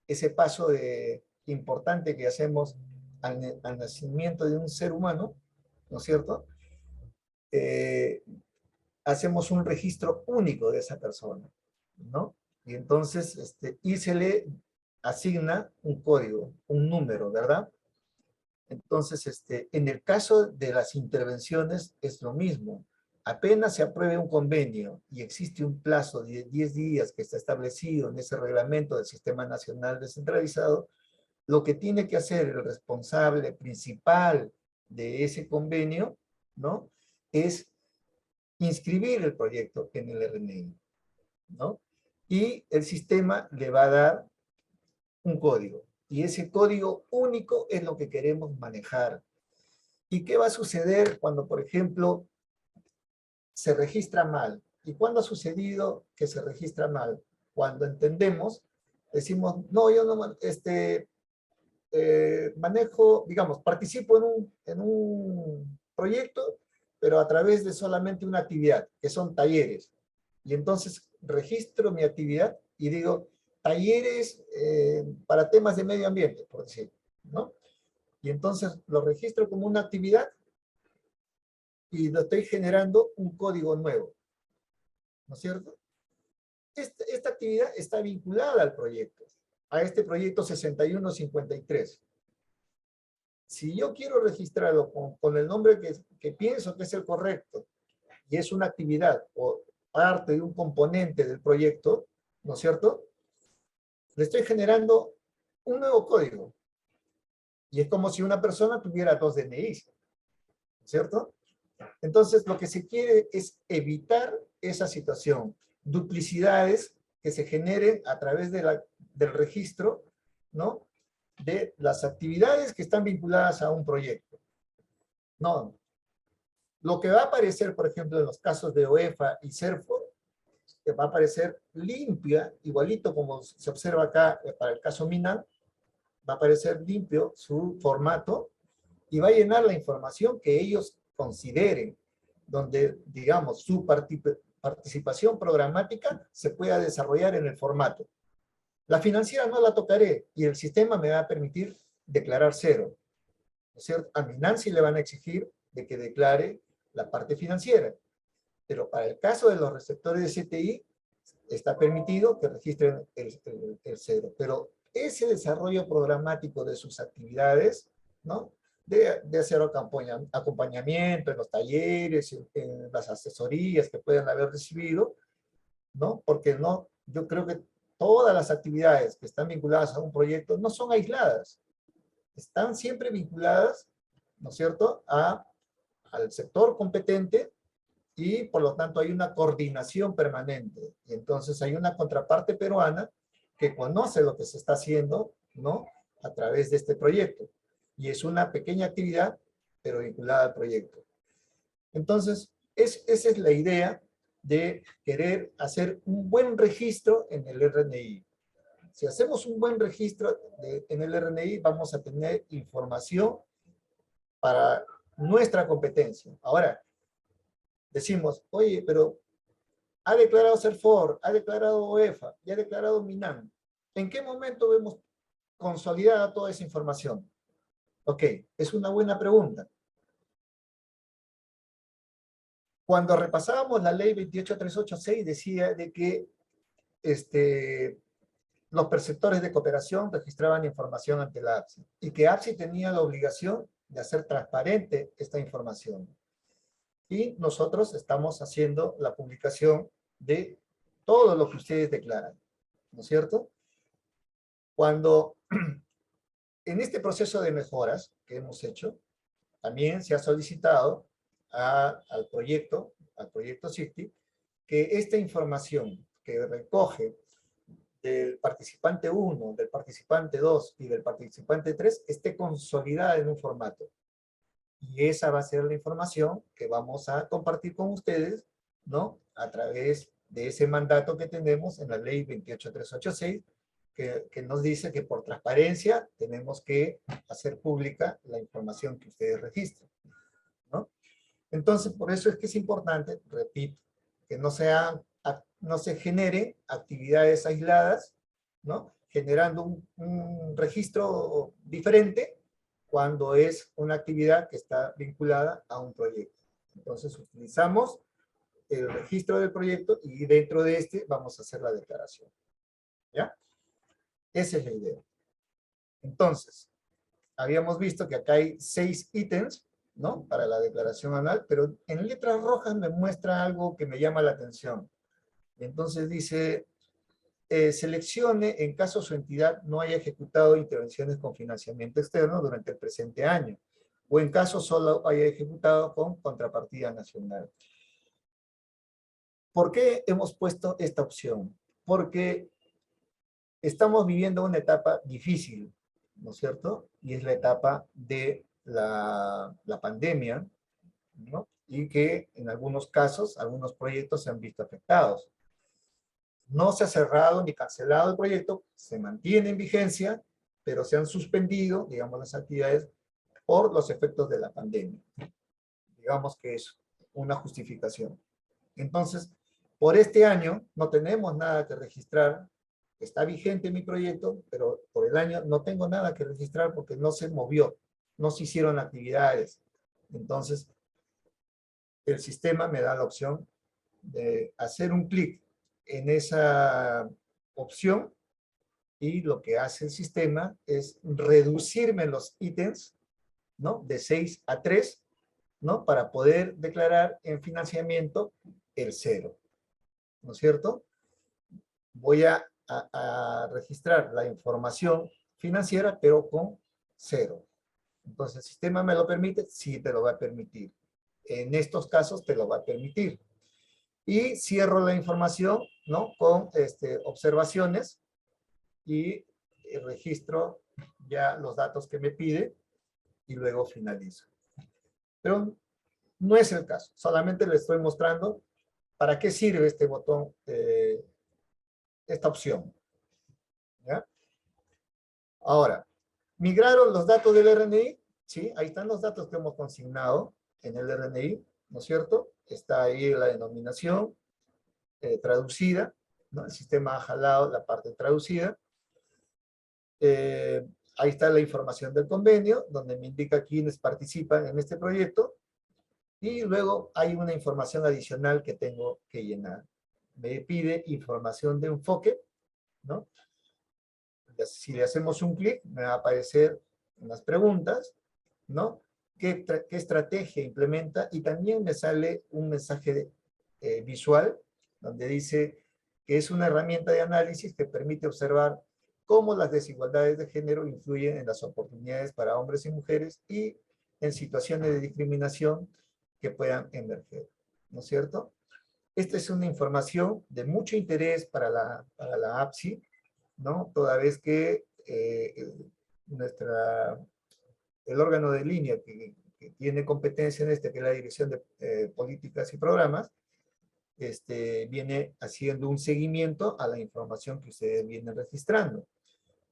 ese paso importante que hacemos al nacimiento de un ser humano, ¿no es cierto? Eh, Hacemos un registro único de esa persona, ¿no? Y entonces, y se le asigna un código, un número, ¿verdad? Entonces, en el caso de las intervenciones es lo mismo. Apenas se apruebe un convenio y existe un plazo de 10 días que está establecido en ese reglamento del Sistema Nacional Descentralizado, lo que tiene que hacer el responsable principal de ese convenio, ¿no? Es inscribir el proyecto en el RNI, ¿no? Y el sistema le va a dar un código. Y ese código único es lo que queremos manejar. ¿Y qué va a suceder cuando, por ejemplo, se registra mal? ¿Y cuándo ha sucedido que se registra mal? Cuando entendemos, decimos, no, yo no, manejo, digamos, participo en un proyecto, pero a través de solamente una actividad, que son talleres. Y entonces registro mi actividad y digo, talleres para temas de medio ambiente, por decir, ¿no? Y entonces lo registro como una actividad y lo estoy generando un código nuevo, ¿no es cierto? Esta actividad está vinculada al proyecto, a este proyecto 6153. Si yo quiero registrarlo con el nombre que pienso que es el correcto, y es una actividad o parte de un componente del proyecto, ¿no es cierto? Le estoy generando un nuevo código. Y es como si una persona tuviera 2 DNIs, ¿cierto? Entonces, lo que se quiere es evitar esa situación, duplicidades que se generen a través del registro, ¿no? De las actividades que están vinculadas a un proyecto. No. Lo que va a aparecer, por ejemplo, en los casos de OEFA y CERFO, que va a aparecer limpia, igualito como se observa acá para el caso MINAM, va a aparecer limpio su formato y va a llenar la información que ellos consideren, donde, digamos, su participación programática se pueda desarrollar en el formato. La financiera no la tocaré y el sistema me va a permitir declarar cero. ¿No es cierto? A MINAM sí le van a exigir de que declare la parte financiera, pero para el caso de los receptores de CTI está permitido que registren el cero, pero ese desarrollo programático de sus actividades, ¿no? De hacer acompañamiento en los talleres, en las asesorías que pueden haber recibido, ¿no? Porque no, yo creo que todas las actividades que están vinculadas a un proyecto no son aisladas, están siempre vinculadas, ¿no es cierto?, al sector competente y por lo tanto hay una coordinación permanente. Y entonces hay una contraparte peruana que conoce lo que se está haciendo, ¿no?, a través de este proyecto. Y es una pequeña actividad, pero vinculada al proyecto. Entonces, esa es la idea de querer hacer un buen registro en el RNI. Si hacemos un buen registro en el RNI, vamos a tener información para nuestra competencia. Ahora, decimos, oye, pero ha declarado CERFOR, ha declarado OEFA, y ha declarado MINAM. ¿En qué momento vemos consolidada toda esa información? Ok, es una buena pregunta. Cuando repasábamos la ley 28386 decía de que los perceptores de cooperación registraban información ante la APSI y que APSI tenía la obligación de hacer transparente esta información. Y nosotros estamos haciendo la publicación de todo lo que ustedes declaran, ¿no es cierto? Cuando en este proceso de mejoras que hemos hecho, también se ha solicitado al proyecto CIFTI, que esta información que recoge del participante 1, del participante 2 y del participante 3 esté consolidada en un formato. Y esa va a ser la información que vamos a compartir con ustedes, ¿no? A través de ese mandato que tenemos en la ley 28386, que nos dice que por transparencia tenemos que hacer pública la información que ustedes registran, ¿no? Entonces, por eso es que es importante, repito, que no se generen actividades aisladas, ¿no? Generando un registro diferente cuando es una actividad que está vinculada a un proyecto. Entonces, utilizamos el registro del proyecto y dentro de este vamos a hacer la declaración. ¿Ya? Esa es la idea. Entonces, habíamos visto que acá hay 6 ítems, ¿no? Para la declaración anual, pero en letras rojas me muestra algo que me llama la atención. Entonces dice, seleccione en caso su entidad no haya ejecutado intervenciones con financiamiento externo durante el presente año, o en caso solo haya ejecutado con contrapartida nacional. ¿Por qué hemos puesto esta opción? Porque estamos viviendo una etapa difícil, ¿no es cierto? Y es la etapa de la pandemia, ¿no? Y que en algunos casos, algunos proyectos se han visto afectados. No se ha cerrado ni cancelado el proyecto, se mantiene en vigencia, pero se han suspendido, digamos, las actividades por los efectos de la pandemia. Digamos que es una justificación. Entonces, por este año no tenemos nada que registrar. Está vigente mi proyecto, pero por el año no tengo nada que registrar porque no se movió, no se hicieron actividades. Entonces, el sistema me da la opción de hacer un clic en esa opción y lo que hace el sistema es reducirme los ítems, ¿no? De 6 a 3, ¿no? Para poder declarar en financiamiento el 0, ¿no es cierto? Voy a registrar la información financiera, pero con 0. Entonces, ¿el sistema me lo permite? Sí, te lo va a permitir. En estos casos te lo va a permitir. Y cierro la información, ¿no? Con observaciones y registro ya los datos que me pide y luego finalizo. Pero no es el caso, solamente le estoy mostrando para qué sirve este botón, esta opción. ¿Ya? Ahora, migraron los datos del RNI, ¿sí? Ahí están los datos que hemos consignado en el RNI, ¿no es cierto? Está ahí la denominación traducida, ¿no? El sistema ha jalado la parte traducida. Ahí está la información del convenio, donde me indica quiénes participan en este proyecto, y luego hay una información adicional que tengo que llenar. Me pide información de enfoque, ¿no? Si le hacemos un clic, me va a aparecer unas preguntas, ¿no? ¿Qué estrategia implementa? Y también me sale un mensaje visual, donde dice que es una herramienta de análisis que permite observar cómo las desigualdades de género influyen en las oportunidades para hombres y mujeres y en situaciones de discriminación que puedan emerger, ¿no es cierto? Esta es una información de mucho interés para la APSI, ¿no? Toda vez que el órgano de línea que tiene competencia en que es la Dirección de Políticas y Programas, viene haciendo un seguimiento a la información que ustedes vienen registrando.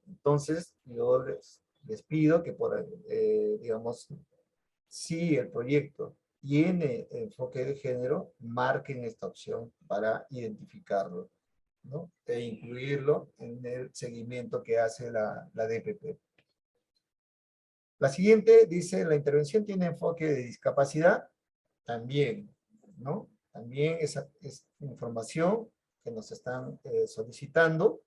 Entonces, yo les pido que, digamos, si el proyecto tiene enfoque de género, marquen esta opción para identificarlo, ¿no? E incluirlo en el seguimiento que hace la DPP. La siguiente dice, la intervención tiene enfoque de discapacidad, también ¿no? También esa es información que nos están solicitando,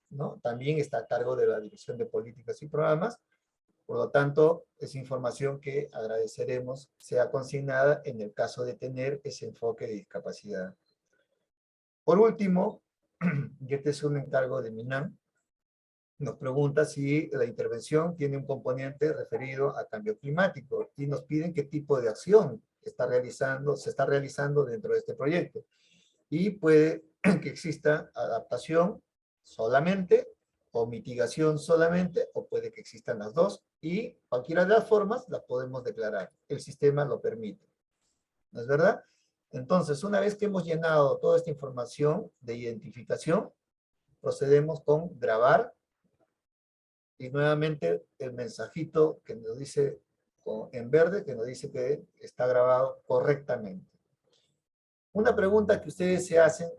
¿no? También está a cargo de la Dirección de Políticas y Programas. Por lo tanto, es información que agradeceremos sea consignada en el caso de tener ese enfoque de discapacidad. Por último, y este es un encargo de MINAM, nos pregunta si la intervención tiene un componente referido a cambio climático y nos piden qué tipo de acción se está realizando dentro de este proyecto. Y puede que exista adaptación solamente o mitigación solamente, o puede que existan las dos, y cualquiera de las formas las podemos declarar. El sistema lo permite. ¿No es verdad? Entonces, una vez que hemos llenado toda esta información de identificación, procedemos con grabar, y nuevamente el mensajito que nos dice en verde, que nos dice que está grabado correctamente. Una pregunta que ustedes se hacen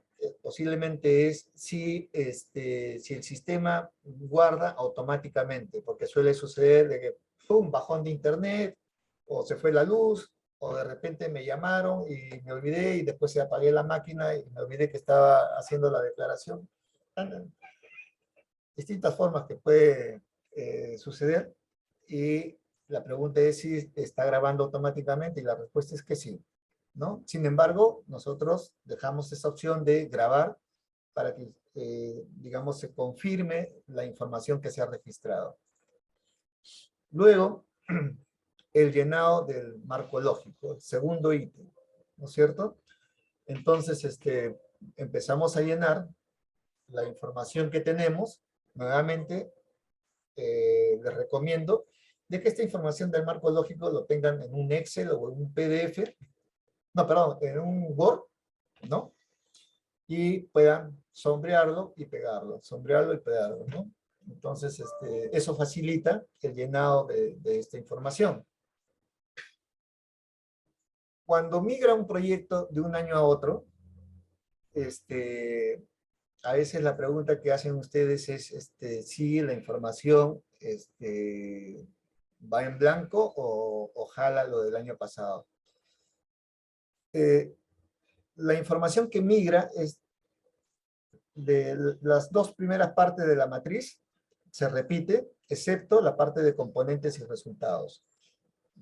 posiblemente es si el sistema guarda automáticamente, porque suele suceder de que, ¡pum!, bajón de internet, o se fue la luz, o de repente me llamaron y me olvidé, y después se apagué la máquina y me olvidé que estaba haciendo la declaración. Distintas formas que puede suceder, y la pregunta es si está grabando automáticamente, y la respuesta es que sí, ¿no? Sin embargo, nosotros dejamos esa opción de grabar para que, digamos, se confirme la información que se ha registrado. Luego, el llenado del marco lógico, el segundo ítem, ¿no es cierto? Entonces, empezamos a llenar la información que tenemos. Nuevamente, les recomiendo de que esta información del marco lógico lo tengan en un Excel o en un PDF, no, perdón, en un Word, ¿no? Y puedan sombrearlo y pegarlo, ¿no? Entonces, eso facilita el llenado de esta información. Cuando migra un proyecto de un año a otro, a veces la pregunta que hacen ustedes es si la información va en blanco o jala lo del año pasado. La información que migra es de las dos primeras partes de la matriz, se repite, excepto la parte de componentes y resultados.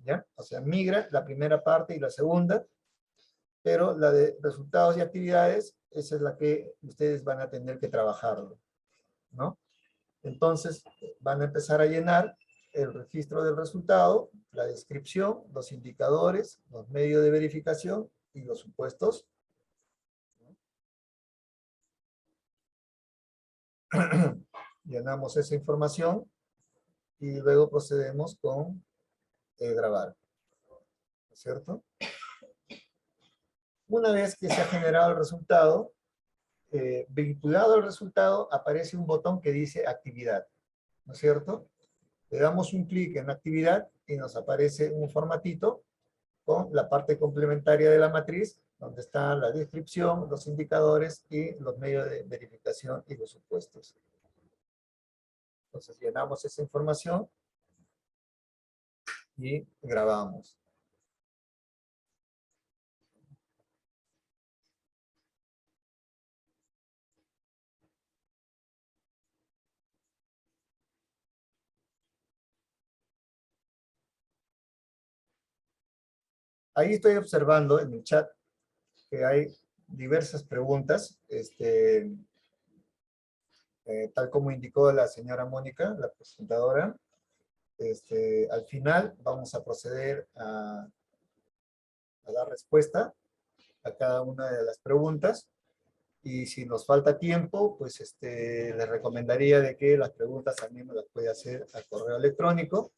¿Ya? O sea, migra la primera parte y la segunda, pero la de resultados y actividades, esa es la que ustedes van a tener que trabajarlo, ¿no? Entonces, van a empezar a llenar el registro del resultado, la descripción, los indicadores, los medios de verificación y los supuestos. Llenamos esa información y luego procedemos con grabar, ¿no es cierto? Una vez que se ha generado el resultado, vinculado al resultado aparece un botón que dice actividad, ¿no es cierto? Le damos un clic en actividad y nos aparece un formatito con la parte complementaria de la matriz, donde está la descripción, los indicadores y los medios de verificación y los supuestos. Entonces llenamos esa información y grabamos. Ahí estoy observando en el chat que hay diversas preguntas, tal como indicó la señora Mónica, la presentadora. Al final vamos a proceder a dar respuesta a cada una de las preguntas, y si nos falta tiempo, pues les recomendaría de que las preguntas también me las puede hacer al correo electrónico,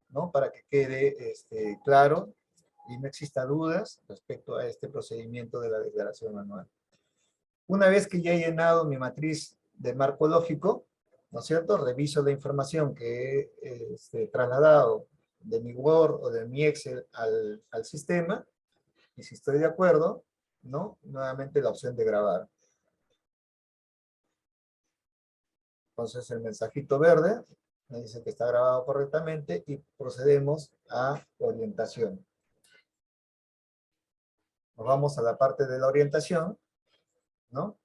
¿no? Para que quede claro y no exista dudas respecto a este procedimiento de la declaración anual. Una vez que ya he llenado mi matriz de marco lógico, ¿no es cierto? Reviso la información que he trasladado de mi Word o de mi Excel al sistema, y si estoy de acuerdo, ¿no? Nuevamente la opción de grabar. Entonces el mensajito verde me dice que está grabado correctamente y procedemos a orientación. nos vamos a la parte de la orientación, ¿no?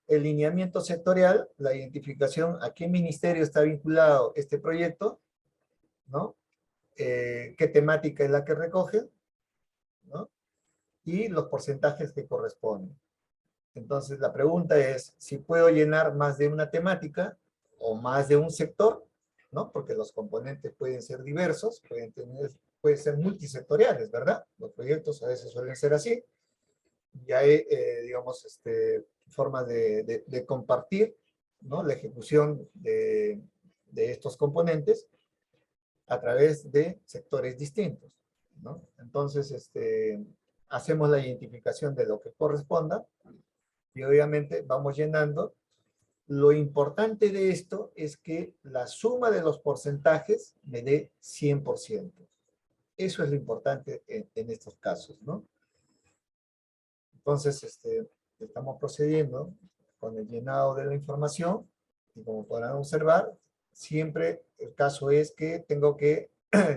El lineamiento sectorial, la identificación a qué ministerio está vinculado este proyecto, ¿no? Qué temática es la que recoge, ¿no? Y los porcentajes que corresponden. Entonces, la pregunta es si puedo llenar más de una temática o más de un sector, ¿no? Porque los componentes pueden ser diversos, pueden ser multisectoriales, ¿verdad? Los proyectos a veces suelen ser así. Y hay, digamos, formas de compartir, ¿no? La ejecución de estos componentes a través de sectores distintos, ¿no? Entonces, hacemos la identificación de lo que corresponda y obviamente vamos llenando. Lo importante de esto es que la suma de los porcentajes me dé 100%. Eso es lo importante en estos casos, ¿no? Entonces, estamos procediendo con el llenado de la información y como podrán observar, siempre el caso es que tengo que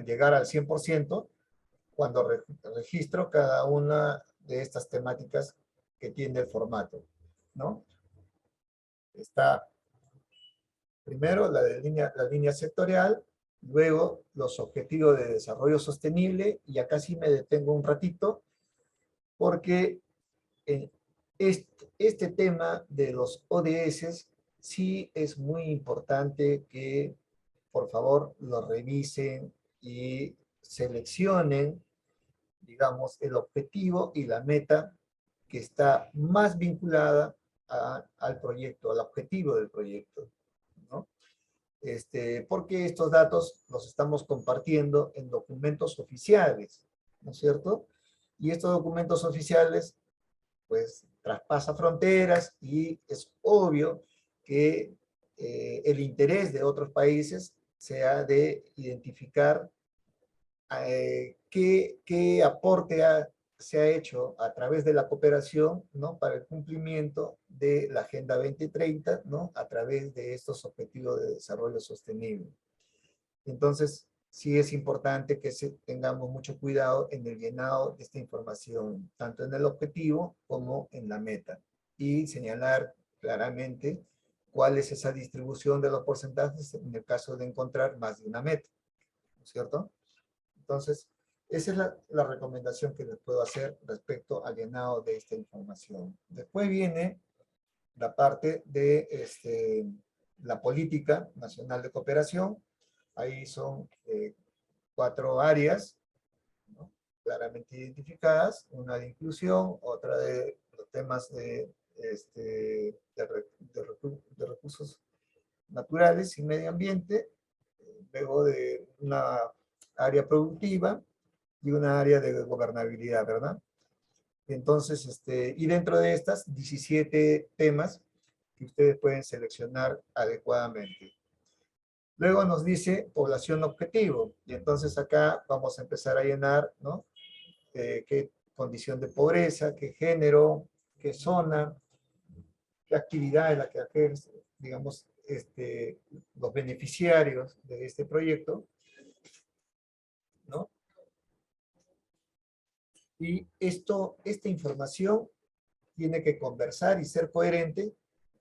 llegar al 100% cuando registro cada una de estas temáticas que tiene el formato, ¿no? Está primero la línea sectorial, luego los objetivos de desarrollo sostenible, y acá sí me detengo un ratito, porque este tema de los ODS sí es muy importante que por favor lo revisen y seleccionen, digamos, el objetivo y la meta que está más vinculada al proyecto, al objetivo del proyecto, ¿no? Porque estos datos los estamos compartiendo en documentos oficiales, ¿no es cierto? Y estos documentos oficiales, pues, traspasa fronteras y es obvio que el interés de otros países sea de identificar qué aporte se ha hecho a través de la cooperación, ¿no? Para el cumplimiento de la Agenda 2030, ¿no? A través de estos objetivos de desarrollo sostenible. Entonces, sí es importante que tengamos mucho cuidado en el llenado de esta información, tanto en el objetivo como en la meta, y señalar claramente cuál es esa distribución de los porcentajes en el caso de encontrar más de una meta, ¿no es cierto? Entonces, esa es la recomendación que les puedo hacer respecto al llenado de esta información. Después viene la parte de la política nacional de cooperación. Ahí son 4 áreas, ¿no? Claramente identificadas, una de inclusión, otra de los temas de recursos naturales y medio ambiente, luego de una área productiva y una área de gobernabilidad, ¿verdad? Entonces, y dentro de estas, 17 temas que ustedes pueden seleccionar adecuadamente. Luego nos dice población objetivo, y entonces acá vamos a empezar a llenar, ¿no? Qué condición de pobreza, qué género, qué zona, qué actividad es la que ejerce, digamos, los beneficiarios de este proyecto, ¿no? Y esta información tiene que conversar y ser coherente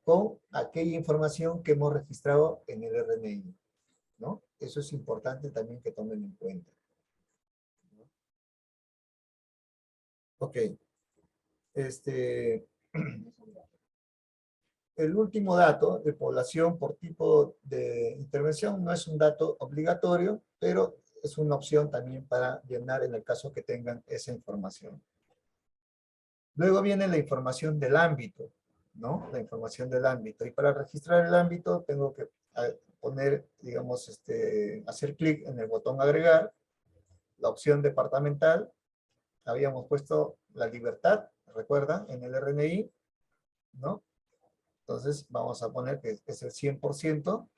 con aquella información que hemos registrado en el RNI, ¿no? Eso es importante también que tomen en cuenta, ¿no? Ok. El último dato de población por tipo de intervención no es un dato obligatorio, pero es una opción también para llenar en el caso que tengan esa información. Luego viene la información del ámbito, ¿no? La información del ámbito. Y para registrar el ámbito tengo que poner, digamos, hacer clic en el botón agregar, la opción departamental. Habíamos puesto la libertad, recuerda, en el RNI, ¿no? Entonces vamos a poner que es el 100%,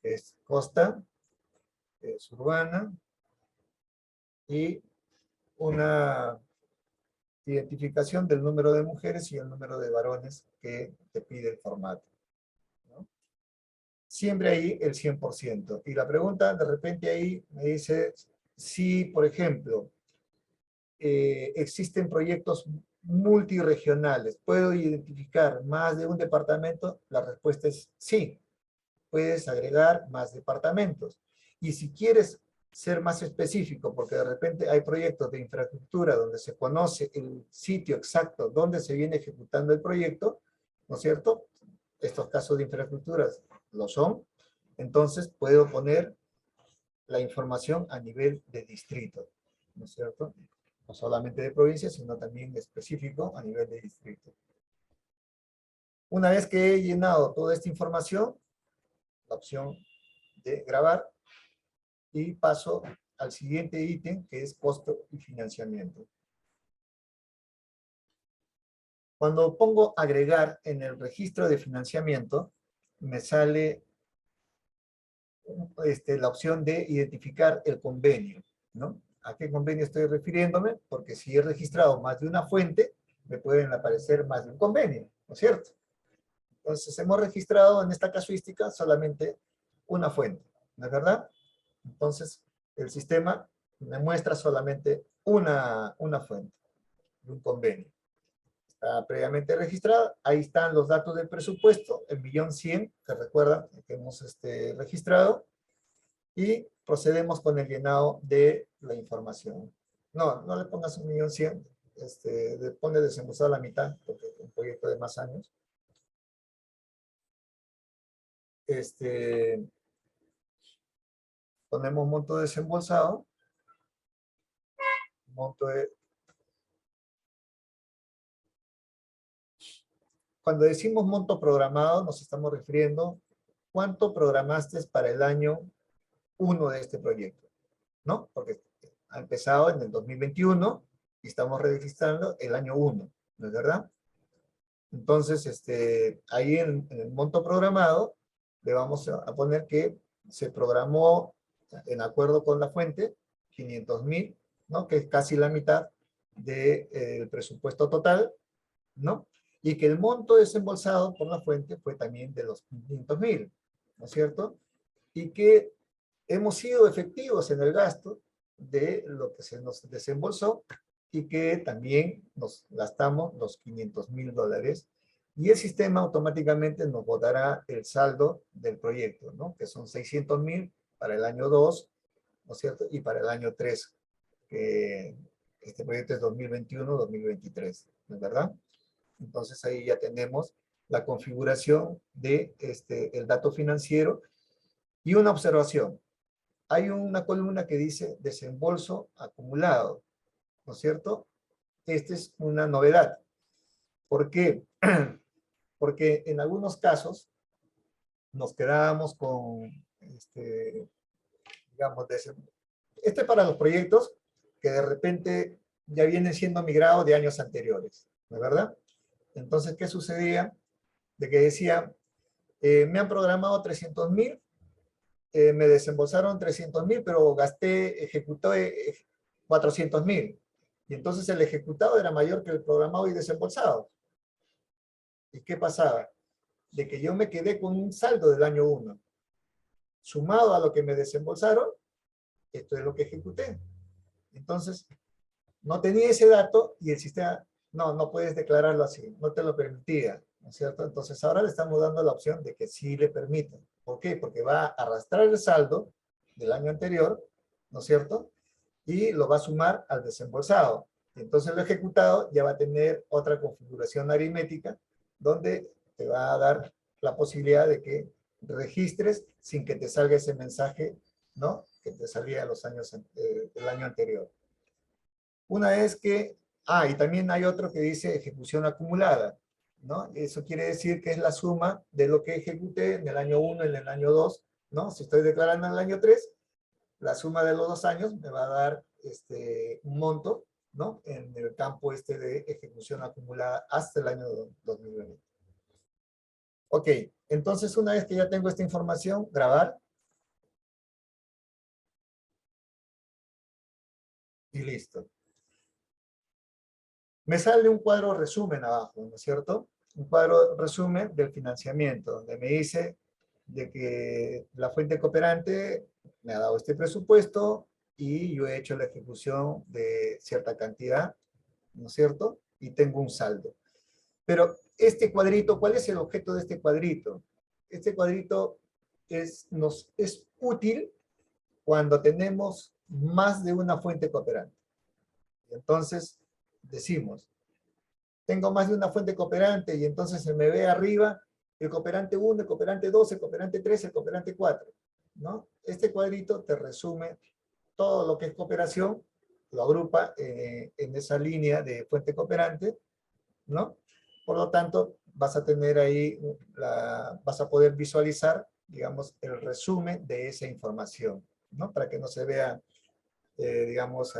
es costa, es urbana, y una identificación del número de mujeres y el número de varones que te pide el formato, ¿no? Siempre ahí el 100%. Y la pregunta de repente ahí me dice, si por ejemplo existen proyectos multirregionales. ¿Puedo identificar más de un departamento? La respuesta es sí. Puedes agregar más departamentos. Y si quieres ser más específico, porque de repente hay proyectos de infraestructura donde se conoce el sitio exacto donde se viene ejecutando el proyecto, ¿no es cierto? Estos casos de infraestructuras lo son. Entonces puedo poner la información a nivel de distrito, ¿no es cierto? No solamente de provincia, sino también específico a nivel de distrito. Una vez que he llenado toda esta información, la opción de grabar, y paso al siguiente ítem, que es costo y financiamiento. Cuando pongo agregar en el registro de financiamiento, me sale la opción de identificar el convenio, ¿no? ¿A qué convenio estoy refiriéndome? Porque si he registrado más de una fuente, me pueden aparecer más de un convenio, ¿no es cierto? Entonces, hemos registrado en esta casuística solamente una fuente, ¿no es verdad? Entonces, el sistema me muestra solamente una fuente, un convenio. Está previamente registrada. Ahí están los datos del presupuesto, el 1.100.000, que recuerdan que hemos registrado, y procedemos con el llenado de la información. No, no le pongas 1.100.000, pone desembolsado a la mitad, porque es un proyecto de más años. Ponemos monto desembolsado, monto de... Cuando decimos monto programado, nos estamos refiriendo cuánto programaste para el año 1 de este proyecto, ¿no? Porque ha empezado en el 2021 y estamos registrando el año 1, ¿no es verdad? Entonces, ahí en el monto programado, le vamos a poner que se programó en acuerdo con la fuente, 500.000, ¿no? Que es casi la mitad del presupuesto total, ¿no? Y que el monto desembolsado por la fuente fue también de los 500.000, ¿no es cierto? Y que hemos sido efectivos en el gasto de lo que se nos desembolsó y que también nos gastamos los $500.000, y el sistema automáticamente nos botará el saldo del proyecto, ¿no? Que son 600.000 para el año 2, ¿no es cierto? Y para el año 3, que este proyecto es 2021-2023, ¿no es verdad? Entonces ahí ya tenemos la configuración de el dato financiero. Y una observación: hay una columna que dice desembolso acumulado, ¿no es cierto? Esta es una novedad. ¿Por qué? Porque en algunos casos nos quedamos con, digamos, para los proyectos que de repente ya vienen siendo migrados de años anteriores, ¿no es verdad? Entonces, ¿qué sucedía? De que decía, me han programado 300.000, me desembolsaron 300.000, pero ejecuté 400.000. Y entonces el ejecutado era mayor que el programado y desembolsado. ¿Y qué pasaba? De que yo me quedé con un saldo del año 1. Sumado a lo que me desembolsaron, esto es lo que ejecuté. Entonces, no tenía ese dato y el sistema, no puedes declararlo así, no te lo permitía, ¿no es cierto? Entonces ahora le estamos dando la opción de que sí le permita. ¿Por qué? Porque va a arrastrar el saldo del año anterior, ¿no es cierto? Y lo va a sumar al desembolsado. Entonces lo ejecutado ya va a tener otra configuración aritmética donde te va a dar la posibilidad de que registres sin que te salga ese mensaje, ¿no? Que te salía el año anterior. Una vez que, y también hay otro que dice ejecución acumulada, ¿no? Eso quiere decir que es la suma de lo que ejecuté en el año 1, en el año 2, ¿no? Si estoy declarando en el año 3, la suma de los 2 años me va a dar un monto, ¿no? En el campo de ejecución acumulada hasta el año 2020. Ok, entonces una vez que ya tengo esta información, grabar. Y listo. Me sale un cuadro resumen abajo, ¿no es cierto? Un cuadro resumen del financiamiento, donde me dice de que la fuente cooperante me ha dado este presupuesto, y yo he hecho la ejecución de cierta cantidad, ¿no es cierto? Y tengo un saldo. Pero este cuadrito, ¿cuál es el objeto de este cuadrito? Este cuadrito nos es útil cuando tenemos más de una fuente cooperante. Entonces, decimos, tengo más de una fuente cooperante y entonces se me ve arriba el cooperante 1, el cooperante 2, el cooperante 3, el cooperante 4, ¿no? Este cuadrito te resume todo lo que es cooperación, lo agrupa en esa línea de fuente cooperante, ¿no? Por lo tanto, vas a tener ahí, vas a poder visualizar, digamos, el resumen de esa información, ¿no? Para que no se vea, digamos,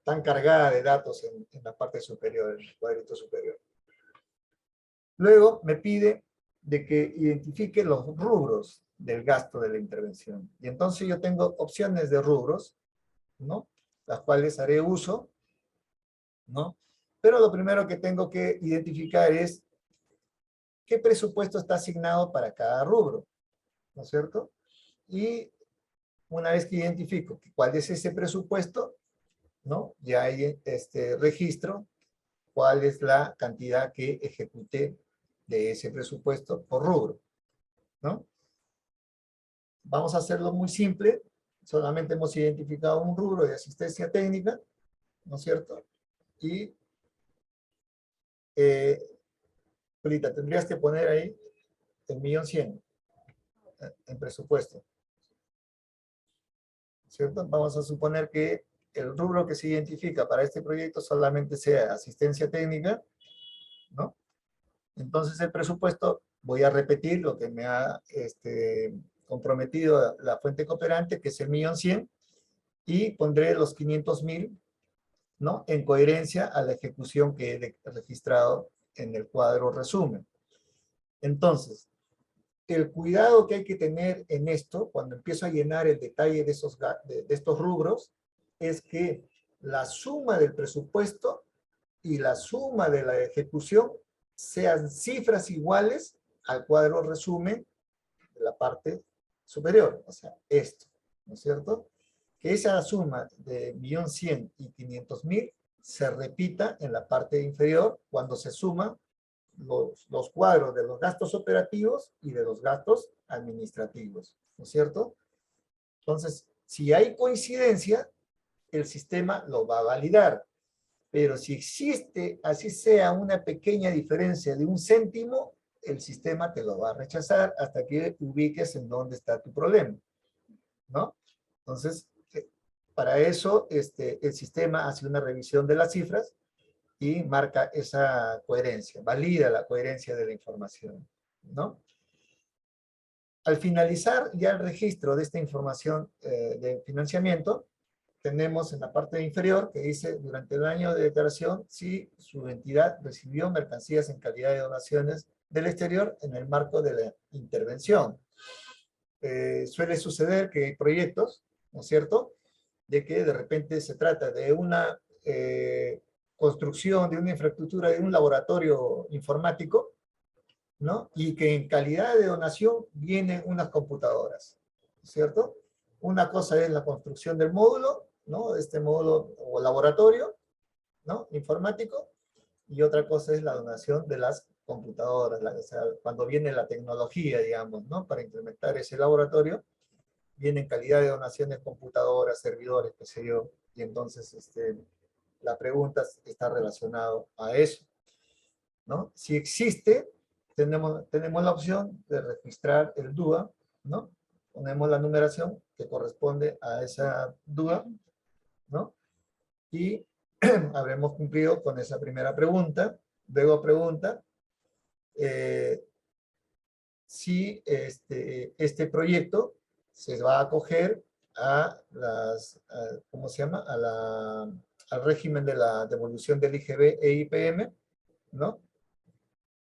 tan cargada de datos en la parte superior, en el cuadrito superior. Luego me pide de que identifique los rubros del gasto de la intervención. Y entonces yo tengo opciones de rubros, ¿no? Las cuales haré uso, ¿no? Pero lo primero que tengo que identificar es qué presupuesto está asignado para cada rubro, ¿no es cierto? Y una vez que identifico cuál es ese presupuesto, ¿no? Ya hay este registro, cuál es la cantidad que ejecuté de ese presupuesto por rubro, ¿no? Vamos a hacerlo muy simple, solamente hemos identificado un rubro de asistencia técnica, ¿no es cierto? Y, Julita, tendrías que poner ahí el 1.100.000 en presupuesto, ¿cierto? Vamos a suponer que el rubro que se identifica para este proyecto solamente sea asistencia técnica, ¿no? Entonces el presupuesto, voy a repetir lo que me ha comprometido la fuente cooperante, que es el 1.100.000, y pondré los 500.000, ¿no? En coherencia a la ejecución que he registrado en el cuadro resumen. Entonces, el cuidado que hay que tener en esto, cuando empiezo a llenar el detalle de estos rubros, es que la suma del presupuesto y la suma de la ejecución sean cifras iguales al cuadro resumen de la parte superior, o sea, esto, ¿no es cierto? Que esa suma de 1.100.000 y 500.000 se repita en la parte inferior cuando se suman los cuadros de los gastos operativos y de los gastos administrativos, ¿no es cierto? Entonces, si hay coincidencia, el sistema lo va a validar. Pero si existe, así sea, una pequeña diferencia de 1 céntimo, el sistema te lo va a rechazar hasta que ubiques en dónde está tu problema, ¿no? Entonces, para eso, el sistema hace una revisión de las cifras y marca esa coherencia, valida la coherencia de la información, ¿no? Al finalizar ya el registro de esta información de financiamiento, tenemos en la parte inferior que dice, durante el año de declaración, si su entidad recibió mercancías en calidad de donaciones del exterior en el marco de la intervención. Suele suceder que hay proyectos, ¿no es cierto?, de que de repente se trata de una construcción de una infraestructura de un laboratorio informático, ¿no? Y que en calidad de donación vienen unas computadoras, ¿cierto? Una cosa es la construcción del módulo, ¿no? Este módulo o laboratorio, ¿no? Informático, y otra cosa es la donación de las computadoras, o sea, cuando viene la tecnología, digamos, ¿no? Para implementar ese laboratorio, viene en calidad de donaciones computadoras, servidores, qué sé yo, y entonces la pregunta está relacionada a eso, ¿no? Si existe, tenemos la opción de registrar el DUA, ¿no? Ponemos la numeración que corresponde a esa DUA, ¿no? Y habremos cumplido con esa primera pregunta. Luego pregunta si este proyecto se va a acoger a ¿cómo se llama? Al régimen de la devolución del IGB e IPM, ¿no?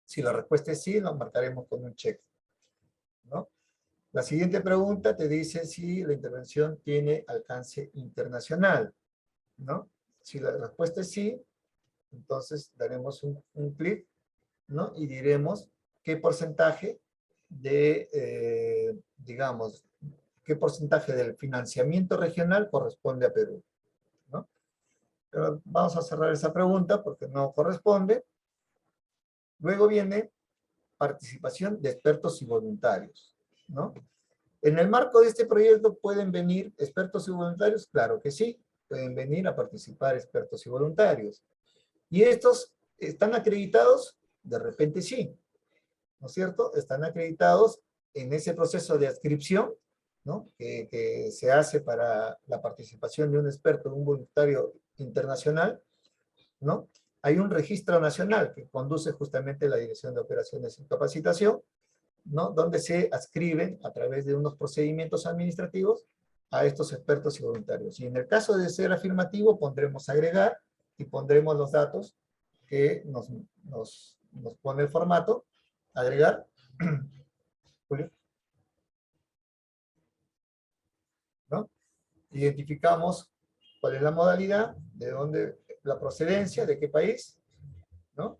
Si la respuesta es sí, lo marcaremos con un check, ¿no? La siguiente pregunta te dice si la intervención tiene alcance internacional, ¿no? Si la respuesta es sí, entonces daremos un clic, ¿no? Y diremos qué porcentaje de, digamos, qué porcentaje del financiamiento regional corresponde a Perú, ¿no? Pero vamos a cerrar esa pregunta porque no corresponde. Luego viene participación de expertos y voluntarios, ¿no? En el marco de este proyecto, ¿pueden venir expertos y voluntarios? Claro que sí, pueden venir a participar expertos y voluntarios. ¿Y estos están acreditados? De repente sí, ¿no es cierto? Están acreditados en ese proceso de adscripción, ¿no? Que se hace para la participación de un experto, un voluntario internacional, ¿no? Hay un registro nacional que conduce justamente la Dirección de Operaciones y Capacitación, ¿no? Donde se adscriben a través de unos procedimientos administrativos a estos expertos y voluntarios. Y en el caso de ser afirmativo, pondremos agregar y pondremos los datos que nos pone el formato, agregar. Julio, ¿no? Identificamos cuál es la modalidad, de dónde, la procedencia, de qué país, ¿no?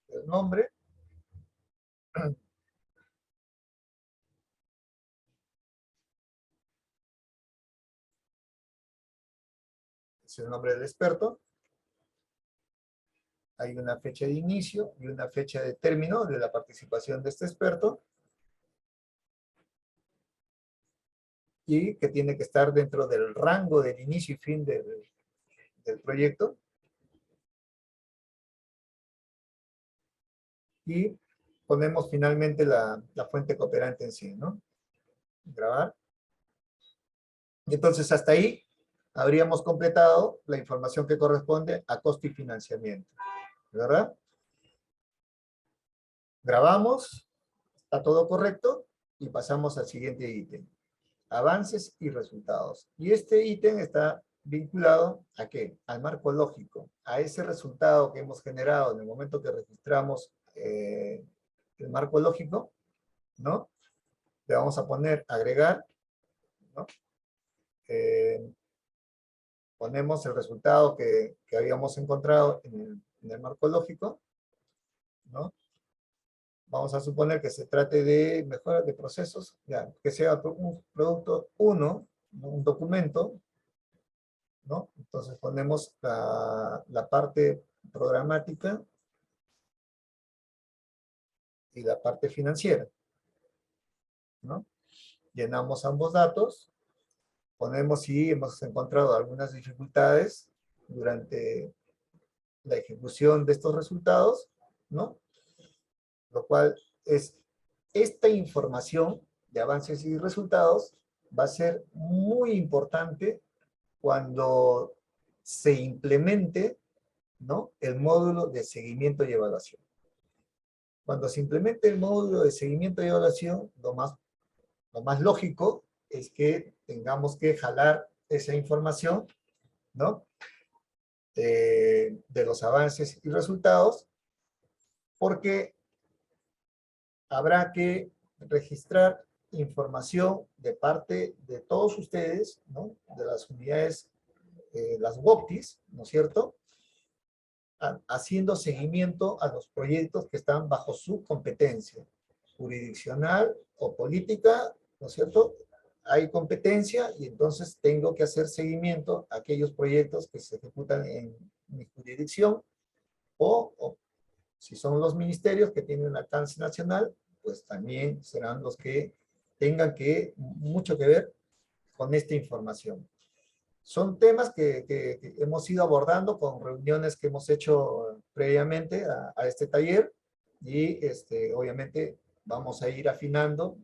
El nombre, es el nombre del experto, hay una fecha de inicio y una fecha de término de la participación de este experto, y que tiene que estar dentro del rango del inicio y fin del proyecto. Y ponemos finalmente la fuente cooperante en sí, ¿no? Grabar. Entonces, hasta ahí habríamos completado la información que corresponde a costo y financiamiento, ¿verdad? Grabamos, está todo correcto, y pasamos al siguiente ítem. Avances y resultados. Y este ítem está vinculado ¿a qué? Al marco lógico, a ese resultado que hemos generado en el momento que registramos el marco lógico, ¿no? Le vamos a poner agregar, ¿no? Eh, Ponemos el resultado que habíamos encontrado en el marco lógico, ¿no? Vamos a suponer que se trate de mejoras de procesos, ya, que sea un producto 1, un documento, ¿no? Entonces ponemos la parte programática y la parte financiera, ¿no? Llenamos ambos datos, ponemos si hemos encontrado algunas dificultades durante la ejecución de estos resultados, ¿no? Lo cual es esta información de avances y resultados va a ser muy importante cuando se implemente, ¿no? El módulo de seguimiento y evaluación. Cuando se implemente el módulo de seguimiento y evaluación, lo más lógico es que tengamos que jalar esa información, ¿no? De los avances y resultados, porque habrá que registrar información de parte de todos ustedes, ¿no? De las unidades, las WOPTIs, ¿no es cierto? Haciendo seguimiento a los proyectos que están bajo su competencia, jurisdiccional o política, ¿no es cierto? Hay competencia y entonces tengo que hacer seguimiento a aquellos proyectos que se ejecutan en mi jurisdicción, o si son los ministerios que tienen un alcance nacional, pues también serán los que tengan mucho que ver con esta información. Son temas que hemos ido abordando con reuniones que hemos hecho previamente a este taller, y obviamente vamos a ir afinando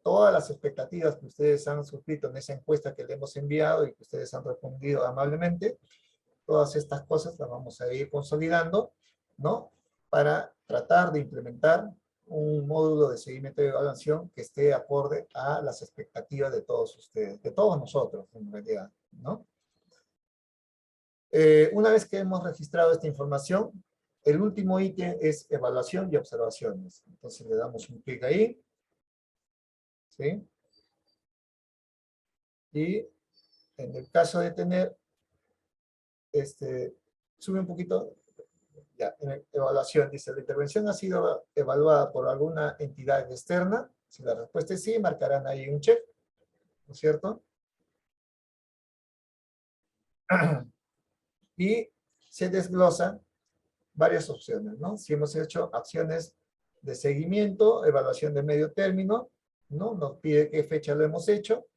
todas las expectativas que ustedes han suscrito en esa encuesta que le hemos enviado y que ustedes han respondido amablemente. Todas estas cosas las vamos a ir consolidando, ¿no? Para tratar de implementar un módulo de seguimiento y evaluación que esté acorde a las expectativas de todos ustedes, de todos nosotros, en realidad, ¿no? Una vez que hemos registrado esta información, el último ítem es evaluación y observaciones. Entonces le damos un clic ahí, ¿sí? Y en el caso de tener, sube un poquito, ya, en evaluación, dice, la intervención ha sido evaluada por alguna entidad externa. Si la respuesta es sí, marcarán ahí un check. ¿no es cierto? Y se desglosan varias opciones, ¿no? Si hemos hecho acciones de seguimiento, evaluación de medio término, ¿no? Nos pide qué fecha lo hemos hecho,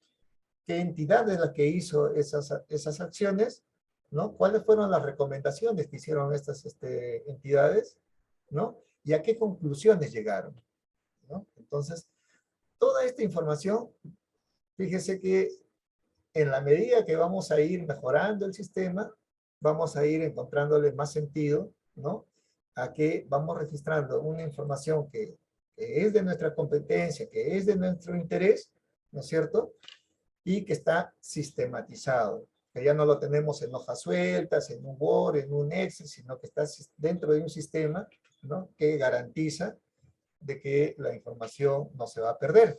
qué entidad es la que hizo esas acciones, ¿no? ¿Cuáles fueron las recomendaciones que hicieron estas entidades, ¿no? Y a qué conclusiones llegaron, ¿no? Entonces, toda esta información, fíjese que en la medida que vamos a ir mejorando el sistema, vamos a ir encontrándole más sentido, ¿no? A que vamos registrando una información que es de nuestra competencia, que es de nuestro interés, ¿no es cierto? Y que está sistematizado, que ya no lo tenemos en hojas sueltas, en un Word, en un Excel, sino que está dentro de un sistema, ¿no? Que garantiza de que la información no se va a perder.